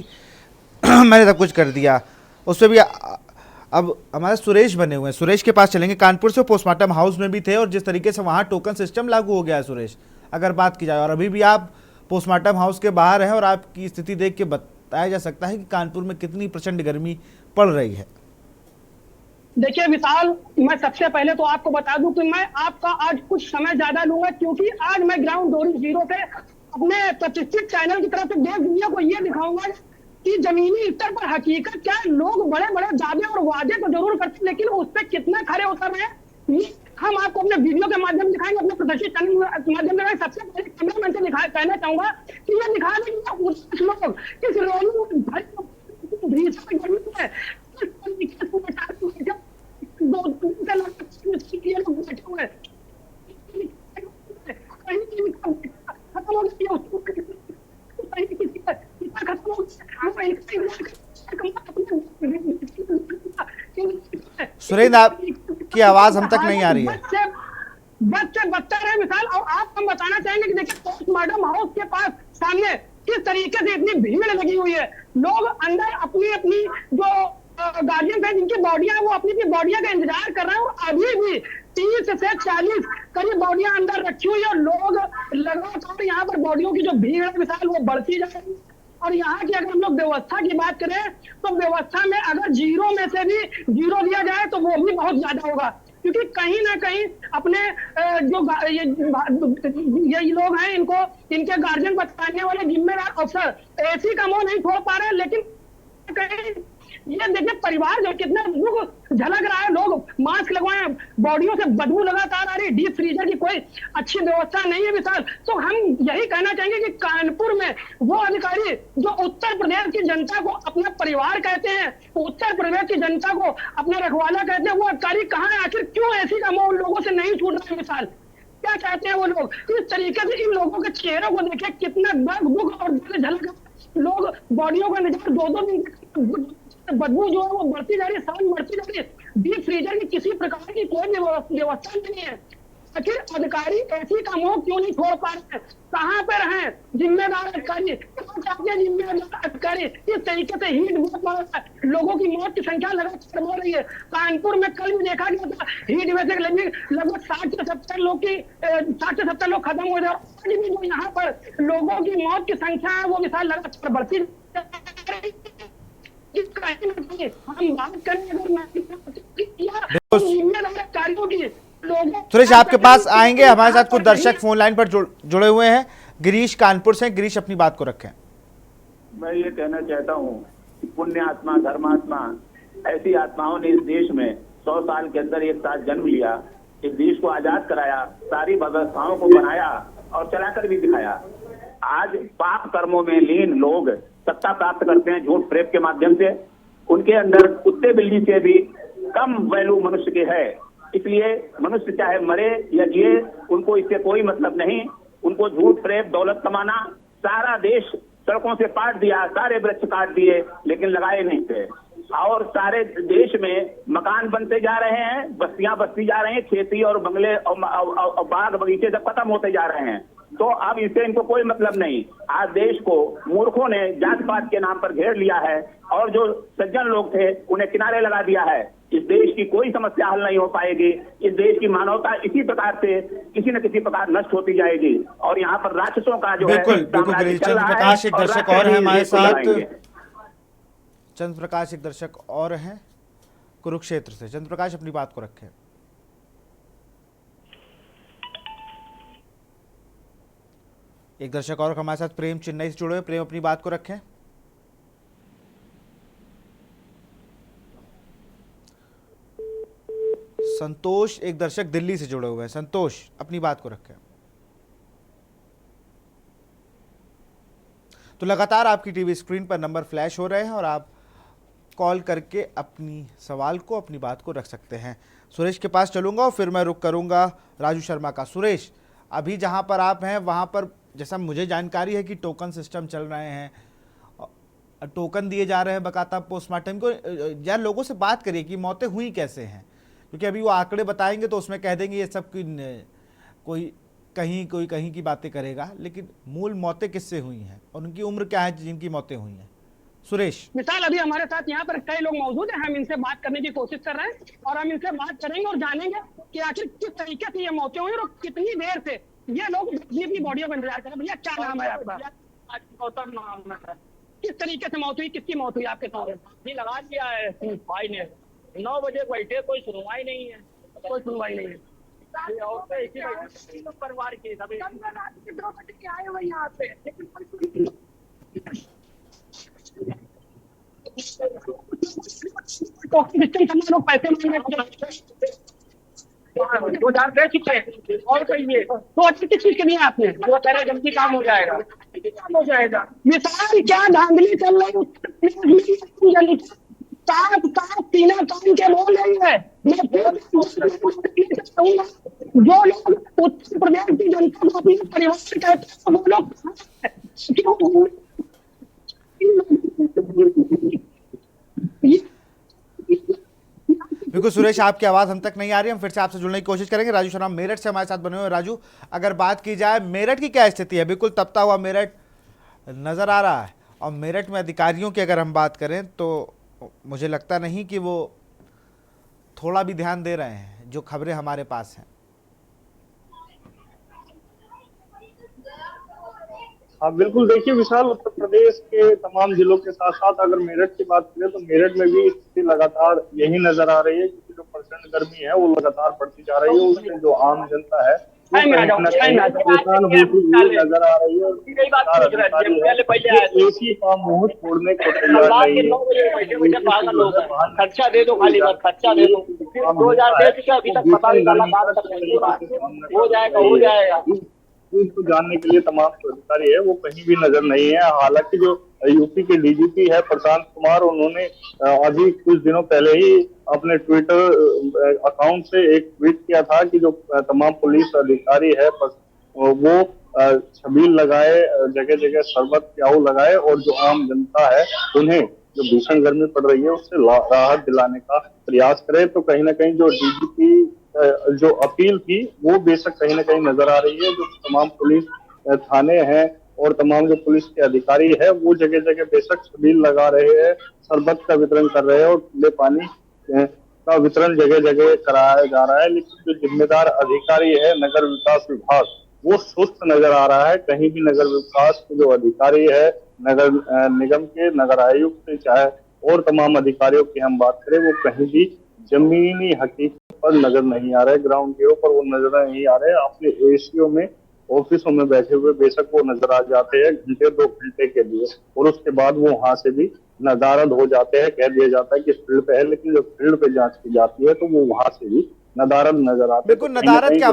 मैंने सब कुछ कर दिया। उस पर भी अब हमारे सुरेश बने हुए हैं, सुरेश के पास चलेंगे। कानपुर से पोस्टमार्टम हाउस में भी थे और जिस तरीके से वहाँ टोकन सिस्टम लागू हो गया है सुरेश, अगर बात की जाए, और अभी भी आप पोस्टमार्टम हाउस के बाहर हैं और आपकी स्थिति देख के बताया जा सकता है कि कानपुर में कितनी प्रचंड गर्मी पड़ रही है। देखिए विशाल, मैं सबसे पहले तो आपको बता दूं कि मैं आपका आज कुछ समय ज्यादा लूंगा, क्योंकि आज मैं ग्राउंड जीरो से अपने प्रतिष्ठित चैनल की तरफ से देश दुनिया को ये दिखाऊंगा कि जमीनी स्तर पर हकीकत क्या है। लोग बड़े बड़े दावे और वादे तो जरूर करते हैं, लेकिन उस पर कितना खरे उतर रहे हैं ये हम आपको अपने वीडियो के माध्यम से दिखाएंगे, अपने प्रदर्शित चैनल के माध्यम से। सबसे पहले कैमरामैन से कहना चाहूंगा कि ये दिखा दें कि लोग इस रोलू भीषण गर्मी में किस तरीके से दो लोग बैठे हुए खत्म हो गया। सुरेंद्र, आपकी आवाज हम तक नहीं आ रही है। बच्चे बदतर है मिसाल। और आप हम बताना चाहेंगे कि देखिए पोस्टमार्टम हाउस के पास सामने किस तरीके से इतनी भीड़ लगी हुई है। लोग अंदर अपनी अपनी जो गार्जियन है जिनकी बॉडियां वो अपनी अपनी बॉडियां का इंतजार कर रहे हैं, और अभी भी 30 से 40 करीब बॉडियां अंदर रखी हुई है। और लोग लगातार यहाँ पर बॉडियों की जो भीड़ है मिसाल वो बढ़ती जा रही है। और यहाँ की अगर हम लोग व्यवस्था की बात करें तो व्यवस्था में अगर जीरो में से भी जीरो दिया जाए तो वो भी बहुत ज्यादा होगा, क्योंकि कहीं ना कहीं अपने जो ये लोग हैं इनको इनके गार्जियन बताने वाले जिम्मेदार अफसर ऐसी का मुंह नहीं छोड़ पा रहे। लेकिन कहीं ये देखिए परिवार जो कितना दुख झलक रहा है। लोग मास्क लगवाए, बॉडियों से बदबू लगातार आ रही है, डीप फ्रीजर की कोई अच्छी व्यवस्था नहीं है विशाल। तो हम यही कहना चाहेंगे कि कानपुर में वो अधिकारी जो उत्तर प्रदेश की जनता को अपना परिवार कहते हैं, उत्तर प्रदेश की जनता को अपना रखवाला कहते हैं, वो अधिकारी कहाँ है? आखिर क्यों ऐसी का मुंह उन लोगों से नहीं छूट रहा है विशाल? क्या चाहते हैं वो लोग? इस तरीके से इन लोगों के चेहरों को देखे कितना दुख और झलक। लोग बॉडियों का निजात 2-2 दिन बदबू जो है वो बढ़ती जा रही है, सांस बढ़ती जा रही है। डीप फ्रीजर की किसी प्रकार की कोई व्यवस्था नहीं है। आखिर अधिकारी ऐसी का मुंह क्यों नहीं छोड़ पा रहे हैं? कहाँ पे रहे जिम्मेदार अधिकारी? जिम्मेदार अधिकारी इस तरीके से हीट बहुत बढ़ रहा है, लोगों की मौत की संख्या लगातार बढ़ रही है। कानपुर में कल भी देखा गया था हीट वेव से लगभग 60 से 70 लोग खत्म हुए थे। और आज भी जो यहाँ पर लोगों की मौत की संख्या है वो विशाल लगातार बढ़ती हम बात करें कार्यों की। सुरेश, आपके पास आएंगे। हमारे साथ कुछ दर्शक फोन लाइन पर जुड़े हुए हैं। गिरीश कानपुर से। गिरीश, अपनी बात को रखें। मैं ये कहना चाहता हूँ कि पुण्य आत्मा, धर्मात्मा, ऐसी आत्माओं ने इस देश में 100 साल के अंदर एक साथ जन्म लिया, इस देश को आजाद कराया, सारी व्यवस्थाओं को बनाया और चलाकर भी दिखाया। आज पाप कर्मों में लीन लोग सत्ता प्राप्त करते हैं झूठ प्रेम के माध्यम से। उनके अंदर कुत्ते बिल्ली से भी कम वैल्यू मनुष्य के है। इसलिए मनुष्य चाहे मरे या जिए, उनको इससे कोई मतलब नहीं। उनको झूठ प्रेम दौलत कमाना, सारा देश सड़कों से काट दिया, सारे वृक्ष काट दिए लेकिन लगाए नहीं थे। और सारे देश में मकान बनते जा रहे हैं, बस्तियां बसती जा रही हैं, खेती और बंगले और बाग बगीचे सब खत्म होते जा रहे हैं। तो अब इससे इनको कोई मतलब नहीं। आज देश को मूर्खों ने जात पात के नाम पर घेर लिया है और जो सज्जन लोग थे उन्हें किनारे लगा दिया है। इस देश की कोई समस्या हल नहीं हो पाएगी। इस देश की मानवता इसी प्रकार से किसी न किसी प्रकार नष्ट होती जाएगी। और यहाँ पर राक्षसों का जो बिल्कुल चंद्र प्रकाश एक दर्शक और है हमारे साथ। चंद्र प्रकाश एक दर्शक और हैं कुरुक्षेत्र से। चंद्र प्रकाश, अपनी बात को रखें। एक दर्शक और हमारे साथ प्रेम चेन्नई से जुड़े हुए। प्रेम, अपनी बात को रखें। संतोष एक दर्शक दिल्ली से जुड़े हुए हैं। संतोष, अपनी बात को रखें। तो लगातार आपकी टीवी स्क्रीन पर नंबर फ्लैश हो रहे हैं और आप कॉल करके अपनी सवाल को, अपनी बात को रख सकते हैं। सुरेश के पास चलूंगा और फिर मैं रुक करूंगा राजू शर्मा का। सुरेश, अभी जहां पर आप हैं वहां पर जैसा मुझे जानकारी है कि टोकन सिस्टम चल रहे हैं, टोकन दिए जा रहे हैं बकाता पोस्टमार्टम को। यार लोगों से बात करिए कि मौतें हुई कैसे हैं, क्योंकि अभी वो आंकड़े बताएंगे तो उसमें कह देंगे ये सब कोई कहीं की बातें करेगा, लेकिन मूल मौतें किससे हुई हैं और उनकी उम्र क्या है जिनकी मौतें हुई हैं। सुरेश, मिसाल अभी हमारे साथ यहाँ पर कई लोग मौजूद हैं, हम इनसे बात करने की कोशिश कर रहे हैं और हम इनसे बात करेंगे और जानेंगे कि आखिर किस तरीके से ये मौतें हुई और कितनी देर से ये लोग अपनी बॉडियों का इंतजार कर रहे हैं। भैया क्या नाम है आपका? गौतम नाम है। किस तरीके से मौत हुई, किसकी मौत हुई आपके साथ? लगा दिया है भाई ने। 9 बजे बैठे, कोई सुनवाई नहीं है, कोई सुनवाई नहीं है। ये औरतें इसी बैठी, परिवार के सभी रात के 2 बजे के आए हुए यहाँ पे, लेकिन कोई सुनवाई लोग पैसे मांगे 2000 दे चुके हैं और कहिए तो अच्छी चीज के लिए आपने वो कह रहे जल्दी काम हो जाएगा, काम हो जाएगा। मिसाल क्या धांधली चल रही है, साफ साफ सीना तान के बोल रही है। मैं जो लोग उत्तर प्रदेश की जनता को अपने परिवार से कहते हैं वो लोग बिल्कुल सुरेश, आपकी आवाज़ हम तक नहीं आ रही, हम फिर से आपसे जुड़ने की कोशिश करेंगे। राजू शर्मा मेरठ से हमारे साथ बने हुए हैं। राजू, अगर बात की जाए मेरठ की क्या स्थिति है, बिल्कुल तपता हुआ मेरठ नज़र आ रहा है, और मेरठ में अधिकारियों की अगर हम बात करें तो मुझे लगता नहीं कि वो थोड़ा भी ध्यान दे रहे हैं, जो खबरें हमारे पास हैं। हाँ बिल्कुल, देखिए विशाल, उत्तर प्रदेश के तमाम जिलों के साथ साथ अगर मेरठ की बात करें तो मेरठ में भी स्थिति लगातार यही नजर आ रही है, क्योंकि जो प्रचंड गर्मी है वो लगातार बढ़ती जा रही है। उससे जो आम जनता है वो कहीं न कहीं परेशान होती हुई नजर आ रही है। एसी का मुंह छोड़ने को तैयार नहीं है। खर्चा दे दो, खाली बस खर्चा दे दो, 2000 दे चुके अभी तक पता नहीं चला, हो जाएगा हो जाएगा। इसको जानने के लिए तमाम जो अधिकारी है वो कहीं भी नजर नहीं है। हालांकि जो यूपी के डीजीपी है प्रशांत कुमार, उन्होंने अभी कुछ दिनों पहले ही अपने ट्विटर अकाउंट से एक ट्वीट किया था कि जो तमाम पुलिस अधिकारी है वो छबील लगाए, जगह जगह शरबत प्याऊ लगाए, और जो आम जनता है उन्हें जो भीषण गर्मी पड़ रही है उससे राहत दिलाने का प्रयास करे। तो कहीं ना कहीं जो डीजीपी जो अपील थी वो बेशक कहीं ना कहीं नजर आ रही है। जो तमाम पुलिस थाने हैं और तमाम जो पुलिस के अधिकारी है वो जगह जगह बेशक छबील लगा रहे हैं, शरबत का वितरण कर रहे हैं और ठंडे पानी का वितरण जगह जगह कराया जा रहा है। लेकिन जो जिम्मेदार अधिकारी है नगर विकास विभाग, वो सुस्त नजर आ रहा है। कहीं भी नगर विकास के जो अधिकारी है, नगर निगम के नगर आयुक्त से चाहे और तमाम अधिकारियों की हम बात करें, वो कहीं भी जमीनी हकीकत पर नजर नहीं आ रहे, ग्राउंड जीरो पर वो नजर नहीं आ रहे। अपने एसीओ में ऑफिसों में बैठे हुए बेशक वो नजर आ जाते हैं घंटे 2 घंटे के लिए, और उसके बाद वो वहां से भी नदारद हो जाते हैं। कह दिया जाता है कि फील्ड पे है, लेकिन जब फील्ड पे जांच की जाती है तो वो वहां से भी नदारद नजर आते हैं। बिल्कुल नदारद क्या,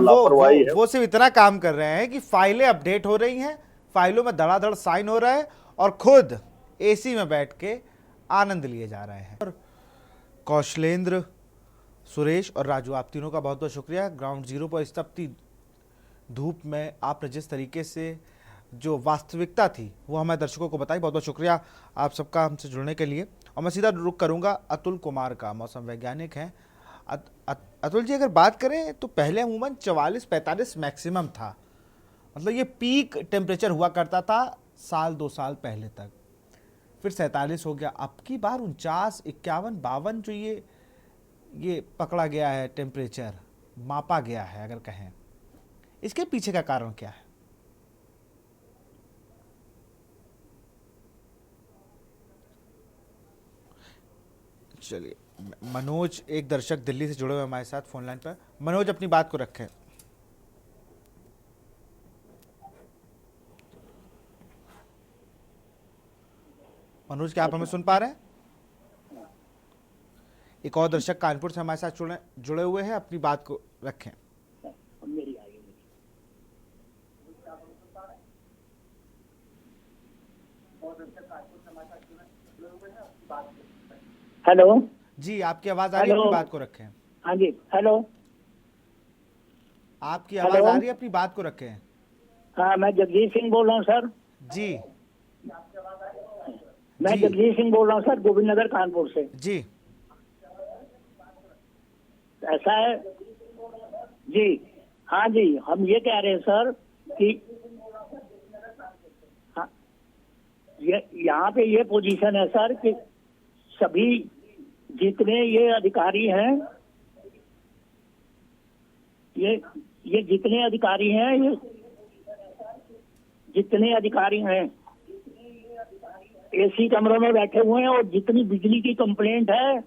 वो सिर्फ इतना काम कर रहे हैं कि फाइलें अपडेट हो रही हैं, फाइलों में धड़ाधड़ साइन हो रहा है, और खुद एसी में बैठ के आनंद लिए जा रहे हैं। और कौशलेंद्र, सुरेश और राजू, आप तीनों का बहुत बहुत शुक्रिया। ग्राउंड जीरो पर इस तपती धूप में आपने जिस तरीके से जो वास्तविकता थी वो हमारे दर्शकों को बताई, बहुत बहुत शुक्रिया आप सबका हमसे जुड़ने के लिए। और मैं सीधा रुख करूंगा अतुल कुमार का, मौसम वैज्ञानिक हैं। अतुल जी, अगर बात करें तो पहले अमूमन 44-45 मैक्सिमम था, मतलब ये पीक टेम्परेचर हुआ करता था साल 2 साल पहले तक, फिर 47 हो गया। अब की बार 49, 51, 52 जो ये पकड़ा गया है, टेम्परेचर मापा गया है अगर कहें, इसके पीछे का कारण क्या है? चलिए, मनोज, एक दर्शक दिल्ली से जुड़े हुए हमारे साथ फोन लाइन पर। मनोज, अपनी बात को रखें। मनोज, क्या आप हमें सुन पा रहे हैं? एक और दर्शक कानपुर से हमारे साथ जुड़े हुए हैं, अपनी बात को रखें। हेलो जी, आपकी आवाज आ रही है, अपनी बात को रखें। हाँ जी, हेलो, आपकी आवाज आ रही है, अपनी बात को रखें। हाँ, मैं जगजीत सिंह बोल रहा हूँ सर। जी, मैं जगजीत सिंह बोल रहा हूँ सर, गोविंद नगर कानपुर से। जी, ऐसा है जी, हाँ जी, हम ये कह रहे हैं सर कि हाँ, यहाँ पे ये पोजीशन है सर कि सभी जितने ये अधिकारी हैं, ये जितने अधिकारी हैं, ये जितने अधिकारी हैं एसी कमरों में बैठे हुए हैं, और जितनी बिजली की कंप्लेंट है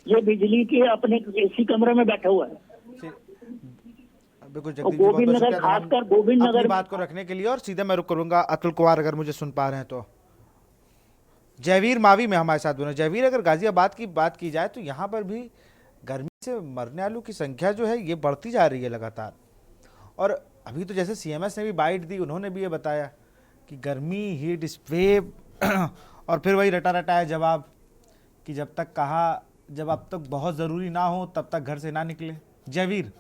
ये बिजली के अपने एसी कमरे में बैठा हुआ है। बिल्कुल और जगदीश जी, बहुत गोविंद बहुत नगर, शुक्रिया तमाम खासकर गोविंद अपनी नगर बात को रखने के लिए। और सीधे मैं रुक करूंगा अतुल कुमार, अगर मुझे सुन पा रहे हैं तो। जयवीर मावी में हमारे साथ बने। जयवीर, अगर गाजियाबाद की बात की जाए तो यहाँ पर भी गर्मी से मरने वालों की संख्या जो है ये बढ़ती जा रही है लगातार। और अभी तो जैसे सीएमएस ने भी बाइट दी, उन्होंने भी ये बताया कि गर्मी, हीट वेव और फिर वही रटा रटाया जवाब कि जब अब तक बहुत ज़रूरी ना हो तब तक घर से ना निकले। जयवीर,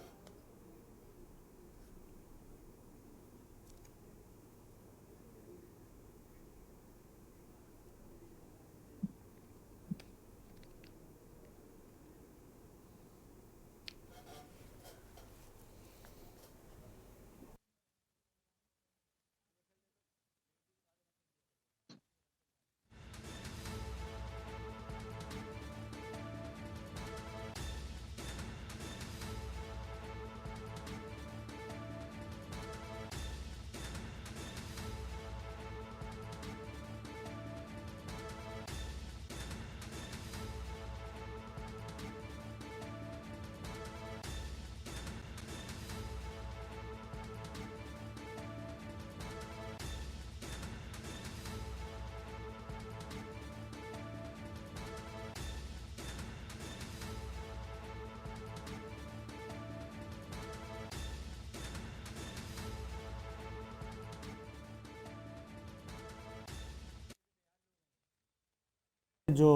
जो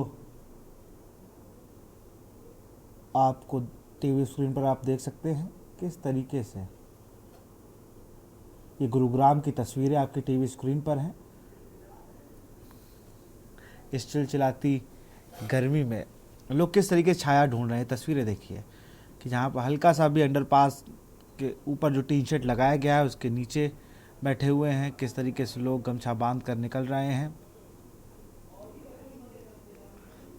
आपको टीवी स्क्रीन पर आप देख सकते हैं किस तरीके से ये गुरुग्राम की तस्वीरें आपकी टीवी स्क्रीन पर हैं। इस चिलचिलाती गर्मी में लोग किस तरीके से छाया ढूंढ रहे हैं। तस्वीरें देखिए कि जहाँ पर हल्का सा भी अंडरपास के ऊपर जो टीन शेड लगाया गया है उसके नीचे बैठे हुए हैं, किस तरीके से लोग गमछा बांध कर निकल रहे हैं।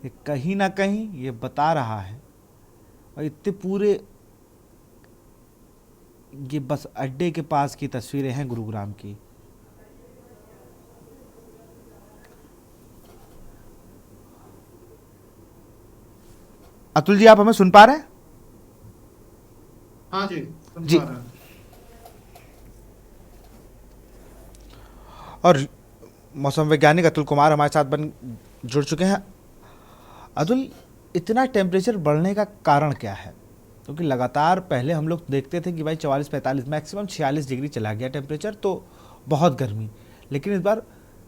ये कहीं ना कहीं ये बता रहा है। और इतने पूरे ये बस अड्डे के पास की तस्वीरें हैं गुरुग्राम की। अतुल जी, आप हमें सुन पा रहे हैं? हाँ जी, जी। पा रहे हैं। और मौसम वैज्ञानिक अतुल कुमार हमारे साथ जुड़ चुके हैं। अतुल, इतना टेम्परेचर बढ़ने का कारण क्या है? क्योंकि लगातार पहले हम लोग देखते थे कि भाई 44-45 मैक्सिमम 46 डिग्री चला गया टेम्परेचर, तो बहुत गर्मी। लेकिन इस बार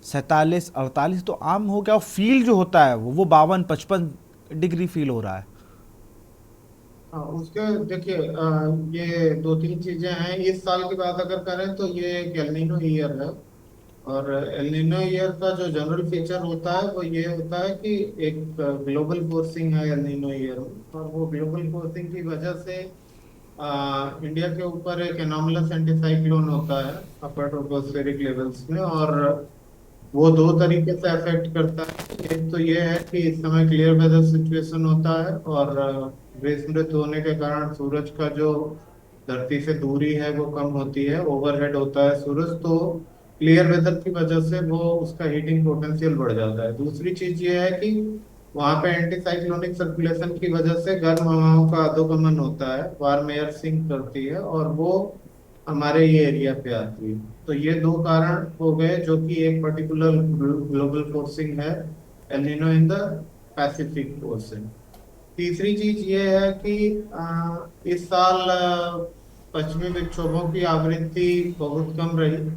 47-48 तो आम हो गया। और फील जो होता है वो 52-55 डिग्री फील हो रहा है। हाँ, उसके देखिए ये दो तीन चीजें हैं। इस साल की बात अगर करें तो ये एक एल नीनो ईयर है। और एल नीनो ईयर का जो जनरल फीचर होता है वो ये होता है कि एक ग्लोबल फोर्सिंग है एल नीनो ईयर में। और वो ग्लोबल फोर्सिंग की वजह से इंडिया के ऊपर एक एनॉमलस एंटीसाइक्लोन होता है अपर ट्रोपोस्फेरिक लेवल्स में। और वो दो तरीके से अफेक्ट करता है। एक तो ये है कि इस समय क्लियर वेदर सिचुएशन होता है और ग्रीष्मऋत होने के कारण सूरज का जो धरती से दूरी है वो कम होती है, ओवरहेड होता है सूरज, तो क्लियर वेदर की वजह से वो उसका हीटिंग पोटेंशियल बढ़ जाता है। दूसरी चीज ये है कि वहां पे एंटी साइक्लोनिक सर्कुलेशन की वजह से गर्म हवाओं का अधोगमन होता है, वार्म एयर सिंक करती है और वो हमारे ये एरिया पे आती है। तो ये दो कारण हो गए जो कि एक पर्टिकुलर ग्लोबल फोर्सिंग है El Nino in the Pacific ocean. तीसरी चीज ये है कि इस साल पश्चिमी विक्षोभों की आवृत्ति बहुत कम रही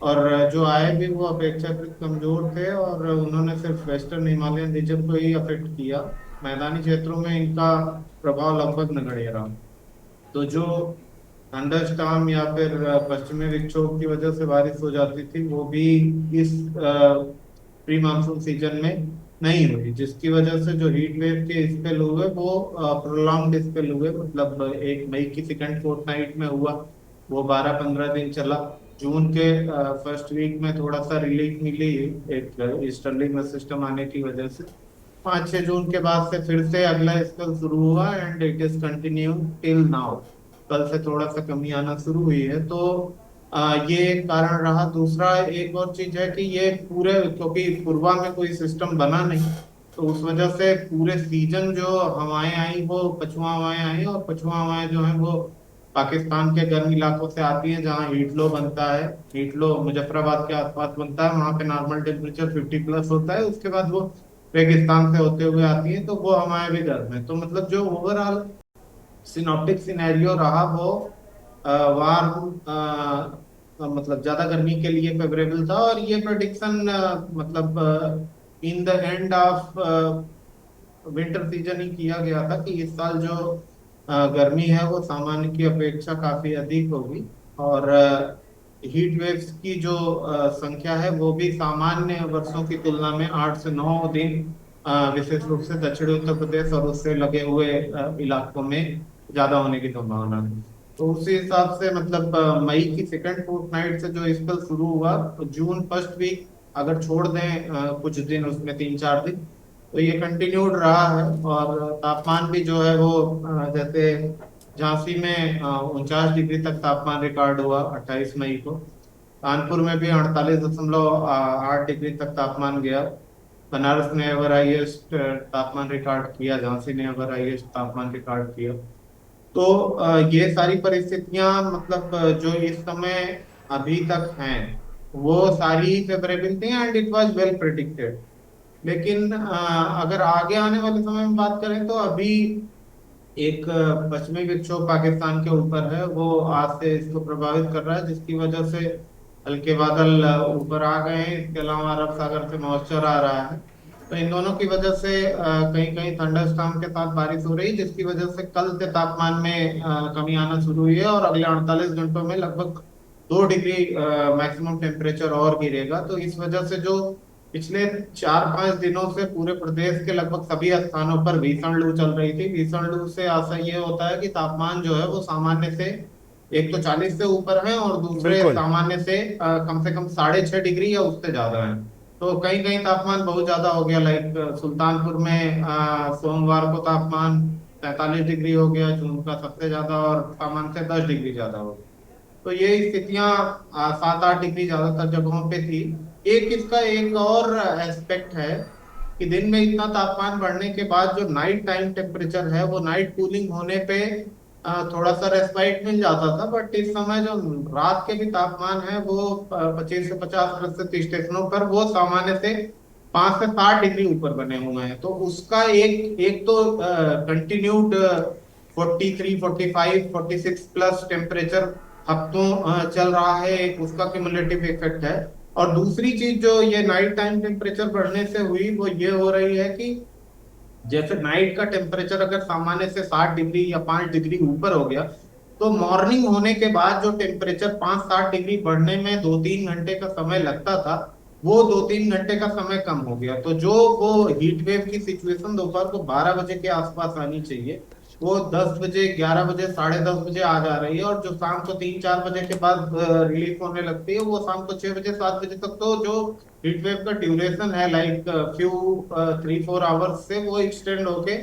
और जो आए भी वो अपेक्षाकृत कमजोर थे और उन्होंने सिर्फ वेस्टर्न हिमालयन रीजन को ही अफेक्ट किया। मैदानी क्षेत्रों में इनका प्रभाव लगभग नगण्य रहा। तो जो थंडरस्टॉर्म या फिर पश्चिमी विक्षोभ की वजह से बारिश हो जाती थी वो भी इस प्री मानसून सीजन में नहीं हुई, जिसकी वजह से जो हीट वेव के स्पेल हुए वो प्रोलॉन्ग्ड स्पेल हुए। मतलब एक मई की सेकंड फोर्टनाइट में हुआ, वो 12-15 दिन चला। जून के फर्स्ट वीक में थोड़ा सा रिलीफ मिली एक ईस्टर्ली सिस्टम आने की वजह से। 5-6 जून के बाद से फिर से अगला स्पेल शुरू हुआ and it is continue till now. कल से थोड़ा सा कमी आना शुरू हुई है। तो ये एक कारण रहा। दूसरा एक और चीज है कि ये पूरे, क्योंकि पूर्वा में कोई सिस्टम बना नहीं तो उस वजह से पूरे सीजन जो हवाएं आई वो पछुआ हवाएं आई, और पछुआ हवाएं जो है वो पाकिस्तान के गर्म इलाकों से आती हैं जहाँ हीट लो बनता है। हीट लो मुजफ्फराबाद के आसपास बनता है, वहाँ पे नॉर्मल टेम्परेचर 50+ होता है। उसके बाद वो रेगिस्तान से होते हुए आती हैं, तो वो हवाएं भी गर्म है। तो मतलब जो ओवरऑल सिनॉप्टिक सिनेरियो रहा वो वार्म मतलब ज्यादा गर्मी के लिए फेवरेबल था। और ये प्रेडिक्शन मतलब in the end of winter season ही किया गया था कि इस साल जो गर्मी है वो सामान्य की अपेक्षा काफी अधिक होगी, और हीट वेव्स की जो संख्या है वो भी सामान्य वर्षों की तुलना में 8 से 9 दिन विशेष रूप से दक्षिणी उत्तर प्रदेश और उससे लगे हुए इलाकों में ज्यादा होने की संभावना है। तो उसी हिसाब से मतलब मई की सेकेंड फोर्टनाइट से जो स्पेल शुरू हुआ, तो जून फर्स्ट वीक अगर छोड़ दें कुछ दिन, उसमें 3-4 दिन, तो ये कंटिन्यूड रहा है। और तापमान भी जो है वो जैसे झांसी में 49 डिग्री तक तापमान रिकॉर्ड हुआ 28 मई को। कानपुर में भी 48.8 डिग्री तक तापमान गया। बनारस ने एवर हाईएस्ट तापमान रिकॉर्ड किया, झांसी ने एवर हाईएस्ट तापमान रिकॉर्ड किया। तो ये सारी परिस्थितियां मतलब जो इस समय अभी तक हैं वो सारी फेवरेबल थी and it was well predicted. लेकिन अगर आगे आने वाले समय में बात करें तो अभी एक पश्चिमी विक्षोभ पाकिस्तान के ऊपर है, वो आज से इसको प्रभावित कर रहा है, जिसकी वजह से हल्के बादल ऊपर आ गए हैं। इसके अलावा अरब सागर से मॉइस्चर आ रहा है, तो इन दोनों की वजह से कहीं कहीं थंडरस्टॉर्म के साथ बारिश हो रही है, जिसकी वजह से कल से तापमान में कमी आना शुरू हुई है। और अगले 48 घंटों में लगभग 2 डिग्री मैक्सिमम टेम्परेचर और गिरेगा। तो इस वजह से जो पिछले 4-5 दिनों से पूरे प्रदेश के लगभग सभी स्थानों पर भीषण लू चल रही थी। भीषण लू से आशा ये होता है कि तापमान जो है वो सामान्य से एक तो 40 से ऊपर है, और दूसरे बिल्कुल। सामान्य से कम 6.5 डिग्री या उससे ज्यादा है। तो कहीं कहीं तापमान बहुत ज्यादा हो गया, लाइक सुल्तानपुर में सोमवार को तापमान 43 डिग्री हो गया, जून का सबसे ज्यादा, और सामान्य से 10 डिग्री ज्यादा हो गया। तो ये स्थितियां 7-8 डिग्री ज्यादातर जगहों पे थी। एक इसका एक और एस्पेक्ट है कि दिन में इतना तापमान बढ़ने के बाद जो नाइट टाइम टेम्परेचर है वो नाइट कूलिंग होने पे थोड़ा सा रेस्पाइट मिल जाता था। बट इस समय जो रात के भी तापमान है वो 25 से 50% स्टेशनों पर वो सामान्य से 5 से 7 डिग्री ऊपर बने हुए हैं। तो उसका एक तो कंटिन्यूड 43, 45, 46+ टेम्परेचर हफ्तों चल रहा है, एक उसका क्यूमुलेटिव इफेक्ट है। और दूसरी चीज जो ये नाइट टाइम टेम्परेचर बढ़ने से हुई वो ये हो रही है कि जैसे नाइट का टेम्परेचर अगर सामान्य से 7 डिग्री या 5 डिग्री ऊपर हो गया, तो मॉर्निंग होने के बाद जो टेम्परेचर 5-7 डिग्री बढ़ने में 2-3 घंटे का समय लगता था, वो 2-3 घंटे का समय कम हो गया। तो जो वो हीट वेव की सिचुएशन दोपहर को 12 बजे के आसपास आनी चाहिए, वो 10 बजे, 11 बजे, 10:30 बजे आ जा रही है। और जो शाम को 3-4 बजे के बाद रिलीफ होने लगती है, वो शाम को 6 बजे, 7 बजे तक। तो जो हीट वेव का ड्यूरेशन है लाइक 3-4 आवर्स से वो एक्सटेंड होके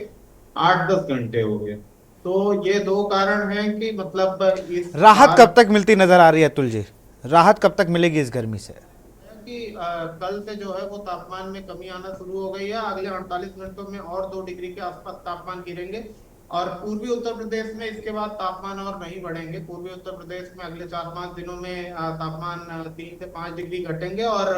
8-10 घंटे हो गए। तो ये 2 कारण हैं कि मतलब इस राहत कब तक मिलती नजर आ रही है अतुल जी? राहत कब तक मिलेगी इस गर्मी से? कि कल से जो है वो तापमान में कमी आना शुरू हो गई है। अगले 48 घंटों में और 2 डिग्री के आसपास तापमान गिरेंगे, और पूर्वी उत्तर प्रदेश में इसके बाद तापमान और नहीं बढ़ेंगे। पूर्वी उत्तर प्रदेश में अगले 4-5 दिनों में तापमान 3 से 5 डिग्री घटेंगे, और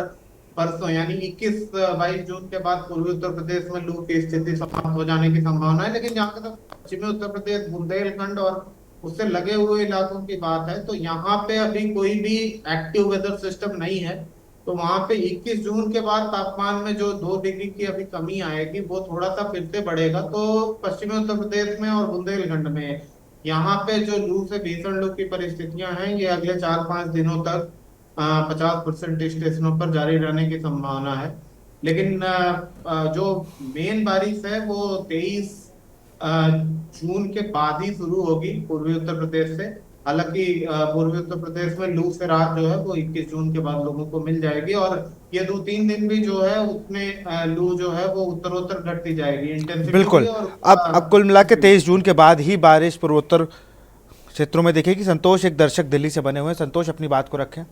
परसों यानी 21-22 जून के बाद पूर्वी उत्तर प्रदेश में लू की स्थिति समाप्त हो जाने की संभावना है। लेकिन जहाँ तक पश्चिमी उत्तर प्रदेश, बुंदेलखंड और उससे लगे हुए इलाकों की बात है, तो यहाँ पे अभी कोई भी एक्टिव वेदर सिस्टम नहीं है। तो वहां पे 21 जून के बाद तापमान में जो 2 डिग्री की अभी कमी आएगी वो थोड़ा सा फिर से बढ़ेगा। तो पश्चिमी उत्तर प्रदेश में और बुंदेलखंड में यहाँ पे जो लू से भीषण लू की परिस्थितियां हैं, ये अगले 4-5 दिनों तक 50% स्टेशनों पर जारी रहने की संभावना है। लेकिन जो मेन बारिश है वो 23 जून के बाद ही शुरू होगी पूर्वी उत्तर प्रदेश से। हालांकि पूर्वी उत्तर प्रदेश में लू से राहत जो है वो 21 जून के बाद लोगों को मिल जाएगी, और ये 2-3 दिन भी जो है उसमें लू जो है वो उत्तरोत्तर घटती जाएगी इंटेंसिटी। बिल्कुल। अब कुल मिला के 23 जून के बाद ही बारिश पूर्वोत्तर क्षेत्रों में दिखेगी। संतोष एक दर्शक दिल्ली से बने हुए हैं, संतोष अपनी बात को रखें।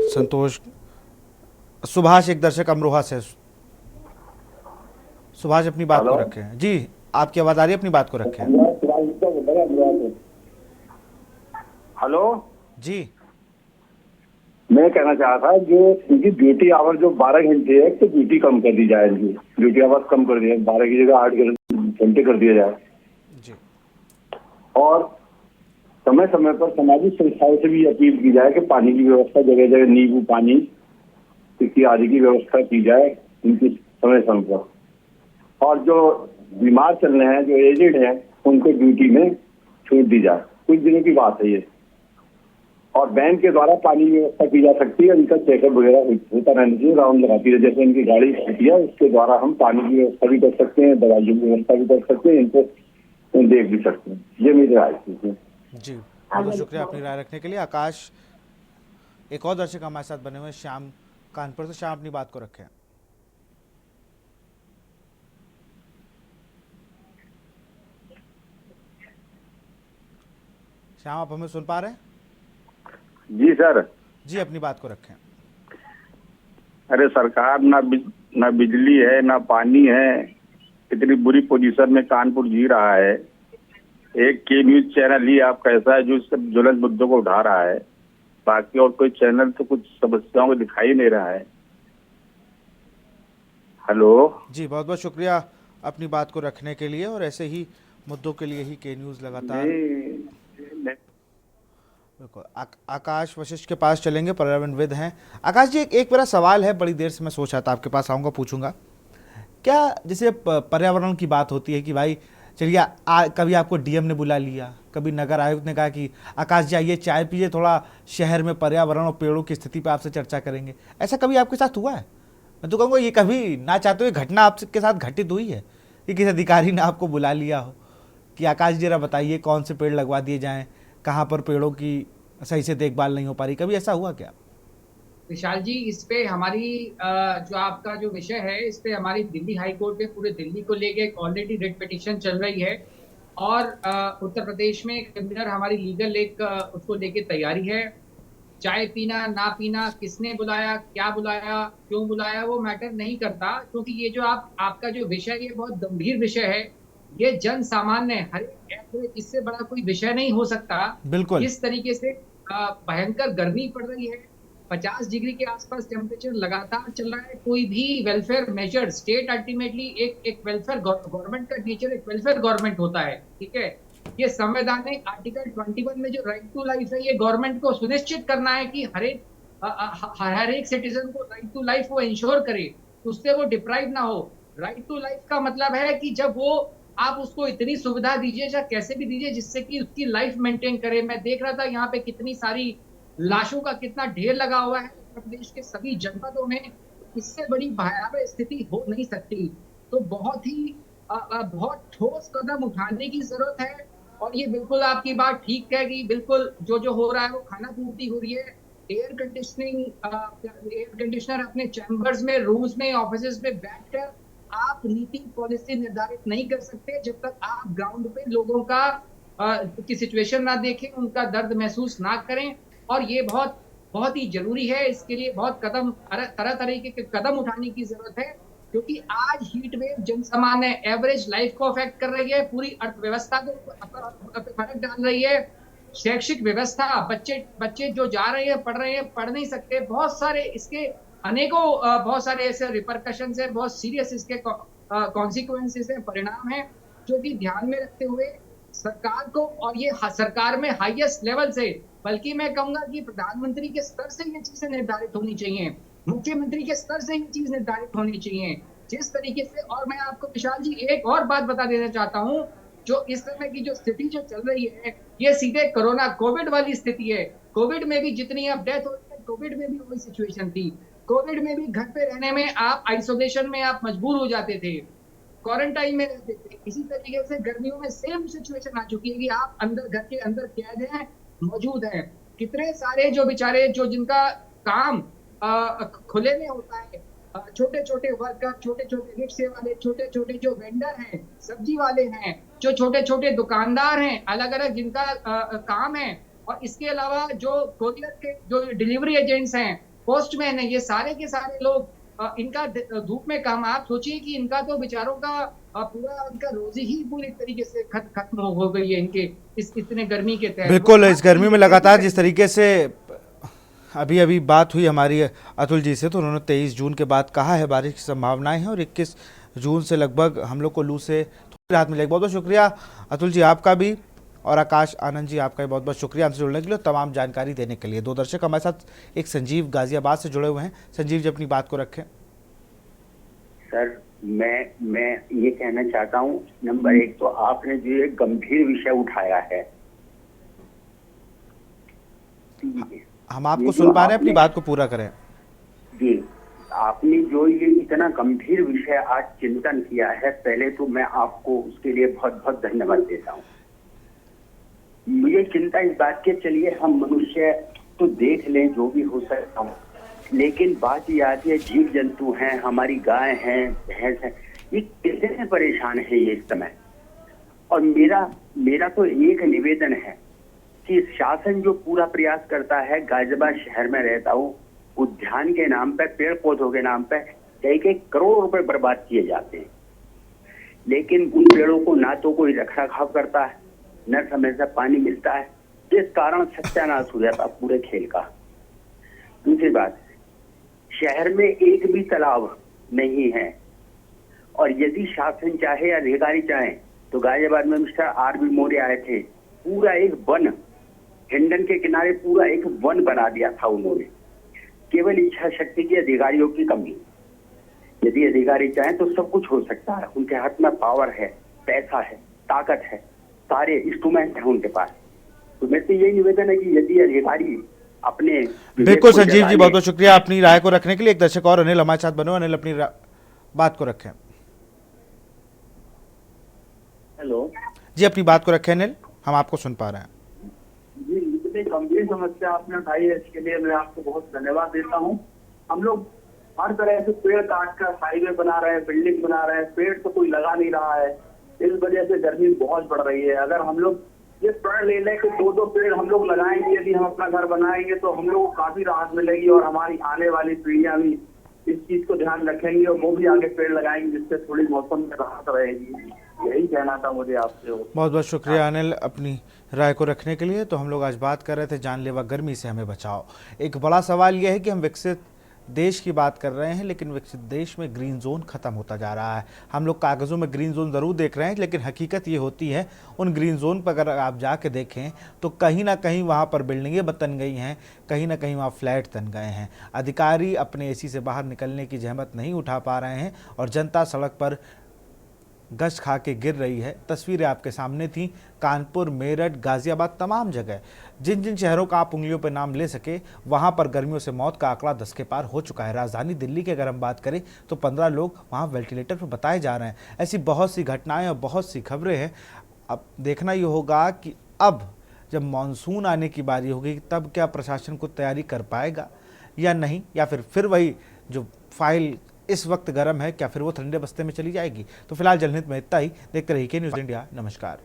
संतोष सुभाष, एक दर्शक अमरोहा से। सुभाष अपनी बात को हेलो। रखें जी, आपकी आवाज आ रही है, अपनी बात को रखें हेलो, जी। मैं कहना चाह रहा था जो इनकी ड्यूटी आवर जो 12 घंटे है तो ड्यूटी कम कर दी जाए, इनकी ड्यूटी आवर कम कर दिया, 12 की जगह 8 घंटे कर दिया जाए। जी। और समय समय पर सामाजिक संस्थाओं से भी अपील की जाए कि पानी की व्यवस्था जगह जगह नींबू पानी आदि की व्यवस्था की जाए इनकी समय समय पर। और जो बीमार चल रहे हैं, जो एजेड हैं, उनको ड्यूटी में छूट दी जाए। कुछ दिनों की बात है ये। और बैंक के द्वारा पानी की व्यवस्था की जा सकती है, इनका चेकअप वगैरह होता रहना चाहिए, राउंड लगाती है। जैसे इनकी गाड़ी होती है उसके द्वारा हम पानी की व्यवस्था भी कर सकते हैं, दवाइयों की व्यवस्था भी कर सकते हैं, इनको देख भी सकते हैं। ये मेरी राय थी जी, बहुत शुक्रिया अपनी राय रखने के लिए। आकाश, एक और दर्शक हमारे साथ बने हुए हैं, श्याम कानपुर से। श्याम, अपनी बात को रखें। श्याम, आप हमें सुन पा रहे हैं? जी सर। जी, अपनी बात को रखें। अरे सरकार ना बिजली है ना पानी है, इतनी बुरी पोजीशन में कानपुर जी रहा है। एक के न्यूज चैनल ही आप कैसा है जो सब ज्वलंत मुद्दों को उठा रहा है, बाकी और कोई चैनल तो कुछ समस्याओं को दिखाई नहीं रहा है। हेलो जी, बहुत बहुत शुक्रिया अपनी बात को रखने के लिए, और ऐसे ही मुद्दों के लिए ही के न्यूज लगातार। बिल्कुल। आकाश वशिष्ठ के पास चलेंगे, पर्यावरणविद हैं। आकाश जी, एक मेरा सवाल है, बड़ी देर से मैं सोचा था आपके पास आऊँगा, पूछूंगा। क्या जैसे पर्यावरण की बात होती है कि भाई चलिए कभी आपको डीएम ने बुला लिया, कभी नगर आयुक्त ने कहा कि आकाश जी आइए चाय पीजिए, थोड़ा शहर में पर्यावरण और पेड़ों की स्थिति पर आपसे चर्चा करेंगे, ऐसा कभी आपके साथ हुआ है? मैं तो कहूँगा ये कभी ना चाहते हुए घटना आपके साथ घटित हुई है कि किसी अधिकारी ने आपको बुला लिया हो कि आकाश जी जरा बताइए कौन से पेड़ लगवा दिए जाएँ, कहाँ पर पेड़ों की सही से देखभाल नहीं हो पा रही, कभी ऐसा हुआ क्या? विशाल जी, इस पे हमारी जो आपका जो विषय है, इस पे हमारी दिल्ली हाई कोर्ट में पूरे दिल्ली को लेके एक ऑलरेडी रिट पिटीशन चल रही है, और उत्तर प्रदेश में क्रिमिनल हमारी लीगल एक उसको लेके तैयारी है। चाय पीना ना पीना, किसने बुलाया, क्या बुलाया, क्यों बुलाया, वो मैटर नहीं करता, क्योंकि ये जो आपका जो विषय, ये बहुत गंभीर विषय है। ये जन सामान्य हर एक, इससे बड़ा कोई विषय नहीं हो सकता। बिल्कुल। इस तरीके से भयंकर गर्मी पड़ रही है, 50 डिग्री के आसपास टेम्परेचर लगातार चल रहा है। कोई भी वेलफेयर मेजर, स्टेट अल्टीमेटली एक वेलफेयर गवर्नमेंट का नेचर एक वेलफेयर गवर्नमेंट होता है, ठीक है। ये संवैधानिक आर्टिकल 21 में जो राइट टू लाइफ है, ये गवर्नमेंट को सुनिश्चित करना है कि हर एक सिटीजन को राइट टू लाइफ वो इंश्योर करे, उससे वो डिप्राइव ना हो। राइट टू लाइफ का मतलब है कि जब वो आप उसको इतनी सुविधा दीजिए, या कैसे भी दीजिए, जिससे कि उसकी लाइफ मेंटेन करे। मैं देख रहा था यहाँ पे कितनी सारी लाशों का कितना ढेर लगा हुआ है उत्तर प्रदेश के सभी जनपदों में। इससे बड़ी भयावह स्थिति हो नहीं सकती। तो बहुत ठोस कदम उठाने की जरूरत है। और ये बिल्कुल आपकी बात ठीक है कि बिल्कुल जो हो रहा है वो खाना पूर्ति हो रही है। एयर कंडीशनर अपने चैम्बर्स में, रूम्स में, ऑफिस में बैठकर आप नीति पॉलिसी निर्धारित नहीं कर सकते जब तक आप ग्राउंड पे लोगों की सिचुएशन ना देखें, उनका दर्द महसूस ना करें। और ये बहुत ही जरूरी है। इसके लिए बहुत तरह तरीके के कदम उठाने की जरूरत है, क्योंकि आज हीट वेव जनसामान्य एवरेज लाइफ को अफेक्ट कर रही है, पूरी अर्थव्यवस्था को फर्क डाल रही है। शैक्षिक व्यवस्था, बच्चे जो जा रहे हैं, पढ़ नहीं सकते। बहुत सारे इसके बहुत सारे ऐसे रिपरकशंस है, बहुत सीरियस इसके कॉन्सिक्वेंसेस है, परिणाम है, जो कि ध्यान में रखते हुए सरकार को, और ये सरकार में हाईएस्ट लेवल से, बल्कि मैं कहूंगा कि प्रधानमंत्री के स्तर से ये चीजें निर्धारित होनी चाहिए, मुख्यमंत्री के स्तर से ये चीज निर्धारित होनी चाहिए, जिस तरीके से। और मैं आपको विशाल जी एक और बात बता देना चाहता हूँ, जो इस समय की जो स्थिति जो चल रही है, ये सीधे कोविड वाली स्थिति है। कोविड में भी जितनी अब डेथ हो रही है, कोविड में भी वही सिचुएशन थी। कोविड में भी घर पे रहने में, आप आइसोलेशन में आप मजबूर हो जाते थे, क्वारंटाइन में रहते थे। इसी तरीके से गर्मियों में सेम सिचुएशन आ चुकी है कि आप घर के अंदर कैद हैं, मौजूद हैं। कितने सारे जो बेचारे, जो जिनका काम खुले में होता है, छोटे छोटे वर्कर, छोटे छोटे रिक्शे वाले, छोटे छोटे जो वेंडर हैं, सब्जी वाले हैं, जो छोटे छोटे दुकानदार हैं, अलग अलग जिनका काम है, और इसके अलावा जो कोरियर के जो डिलीवरी एजेंट्स हैं, पोस्टमैन है, ये सारे के सारे लोग इनका धूप में काम, आप सोचिए कि इनका तो बेचारों का पूरा उनका रोजी ही पूरी तरीके से खत्म हो गई है इनके इस इतने गर्मी के तहत। बिल्कुल, इस गर्मी में लगातार जिस तरीके से अभी अभी बात हुई हमारी अतुल जी से, तो उन्होंने 23 जून के बाद कहा है बारिश की संभावनाएं हैं और 21 जून से लगभग हम लोग को लू से थोड़ी राहत मिलेगी। बहुत बहुत शुक्रिया अतुल जी आपका भी, और आकाश आनंद जी आपका भी बहुत बहुत शुक्रिया हमसे जुड़ने के लिए, तमाम जानकारी देने के लिए। दो दर्शक हमारे साथ एक संजीव गाजियाबाद से जुड़े हुए हैं। संजीव जी अपनी बात को रखें। सर मैं ये कहना चाहता हूँ, नंबर एक तो आपने जो एक गंभीर विषय उठाया है, हम आपको सुन पा रहे हैं, अपनी बात को पूरा करें जी। आपने जो ये इतना गंभीर विषय आज चिंतन किया है, पहले तो मैं आपको उसके लिए बहुत बहुत धन्यवाद देता हूँ। मुझे चिंता इस बात के, चलिए हम मनुष्य तो देख लें जो भी हो सकता हूँ, लेकिन बात ये आती है जीव जंतु हैं, हमारी गाय हैं, भैंस हैं, ये कितने परेशान है ये इस समय। और मेरा तो एक निवेदन है कि शासन जो पूरा प्रयास करता है, गाजियाबाद शहर में रहता हूँ, उद्यान के नाम पे, पेड़ पौधों के नाम पे कई करोड़ रुपए बर्बाद किए जाते हैं, लेकिन उन पेड़ों को ना तो कोई रख रखाव करता है, न समय से पानी मिलता है, जिस कारण सत्यानाश हो जाता पूरे खेल का। दूसरी बात, शहर में एक भी तालाब नहीं है, और यदि शासन चाहे या अधिकारी चाहे तो गाजियाबाद में मिस्टर आर.बी. मौर्य आए थे, पूरा एक वन, हिंडन के किनारे पूरा एक वन बना दिया था उन्होंने, केवल इच्छा शक्ति की, अधिकारियों की कमी। यदि अधिकारी चाहें तो सब कुछ हो सकता है, उनके हाथ में पावर है, पैसा है, ताकत है, सारे इंस्ट्रूमेंट हैं उनके पास। तो मेरे से यही निवेदन है कि यदि अधिकारी अपने, बिल्कुल संजीव जी बहुत बहुत शुक्रिया अपनी राय को रखने के लिए। एक दर्शक और अनिल हमारे साथ बनो, अनिल अपनी बात को रखें। हेलो जी अपनी बात को रखें अनिल, हम आपको सुन पा रहे हैं। जी, इतनी गंभीर समस्या आपने उठाई है, इसके लिए मैं आपको बहुत धन्यवाद देता हूँ। हम लोग हर तरह से पेड़ काट कर हाईवे बना रहे हैं, बिल्डिंग बना रहे हैं, पेड़ तो कोई लगा नहीं रहा है, इस वजह से गर्मी बहुत बढ़ रही है। अगर हम लोग ये प्रण ले लें कि 2-2 पेड़ हम लोग लगाएंगे, यदि हम अपना घर बनाएंगे, तो हम लोग को काफी राहत मिलेगी, और हमारी आने वाली पीढ़ियां भी इस चीज को ध्यान रखेंगे और वो भी आगे पेड़ लगाएंगे, जिससे थोड़ी मौसम में राहत रहेगी। यही कहना था मुझे आपसे। बहुत बहुत शुक्रिया अनिल अपनी राय को रखने के लिए। तो हम लोग आज बात कर रहे थे जानलेवा गर्मी से हमें बचाओ। एक बड़ा सवाल यह है कि हम विकसित देश की बात कर रहे हैं, लेकिन विकसित देश में ग्रीन जोन खत्म होता जा रहा है। हम लोग कागज़ों में ग्रीन जोन ज़रूर देख रहे हैं, लेकिन हकीकत ये होती है उन ग्रीन जोन पर अगर आप जाके देखें तो कहीं ना कहीं वहाँ पर बिल्डिंगें बन गई हैं, कहीं ना कहीं वहाँ फ्लैट बन गए हैं। अधिकारी अपने एसी से बाहर निकलने की जहमत नहीं उठा पा रहे हैं और जनता सड़क पर गश्त खा के गिर रही है। तस्वीरें आपके सामने थी, कानपुर, मेरठ, गाजियाबाद, तमाम जगह जिन जिन शहरों का आप उंगलियों पर नाम ले सके, वहाँ पर गर्मियों से मौत का आंकड़ा 10 के पार हो चुका है। राजधानी दिल्ली की अगर हम बात करें तो 15 लोग वहाँ वेंटिलेटर पर बताए जा रहे हैं। ऐसी बहुत सी घटनाएं और बहुत सी खबरें हैं। अब देखना ये होगा कि अब जब मानसून आने की बारी होगी तब क्या प्रशासन को तैयारी कर पाएगा या नहीं, या फिर वही जो फाइल इस वक्त गर्म है क्या फिर वो ठंडे बस्ते में चली जाएगी। तो फिलहाल जनहित में इतना ही। देखते रहिए के न्यूज़ इंडिया। नमस्कार।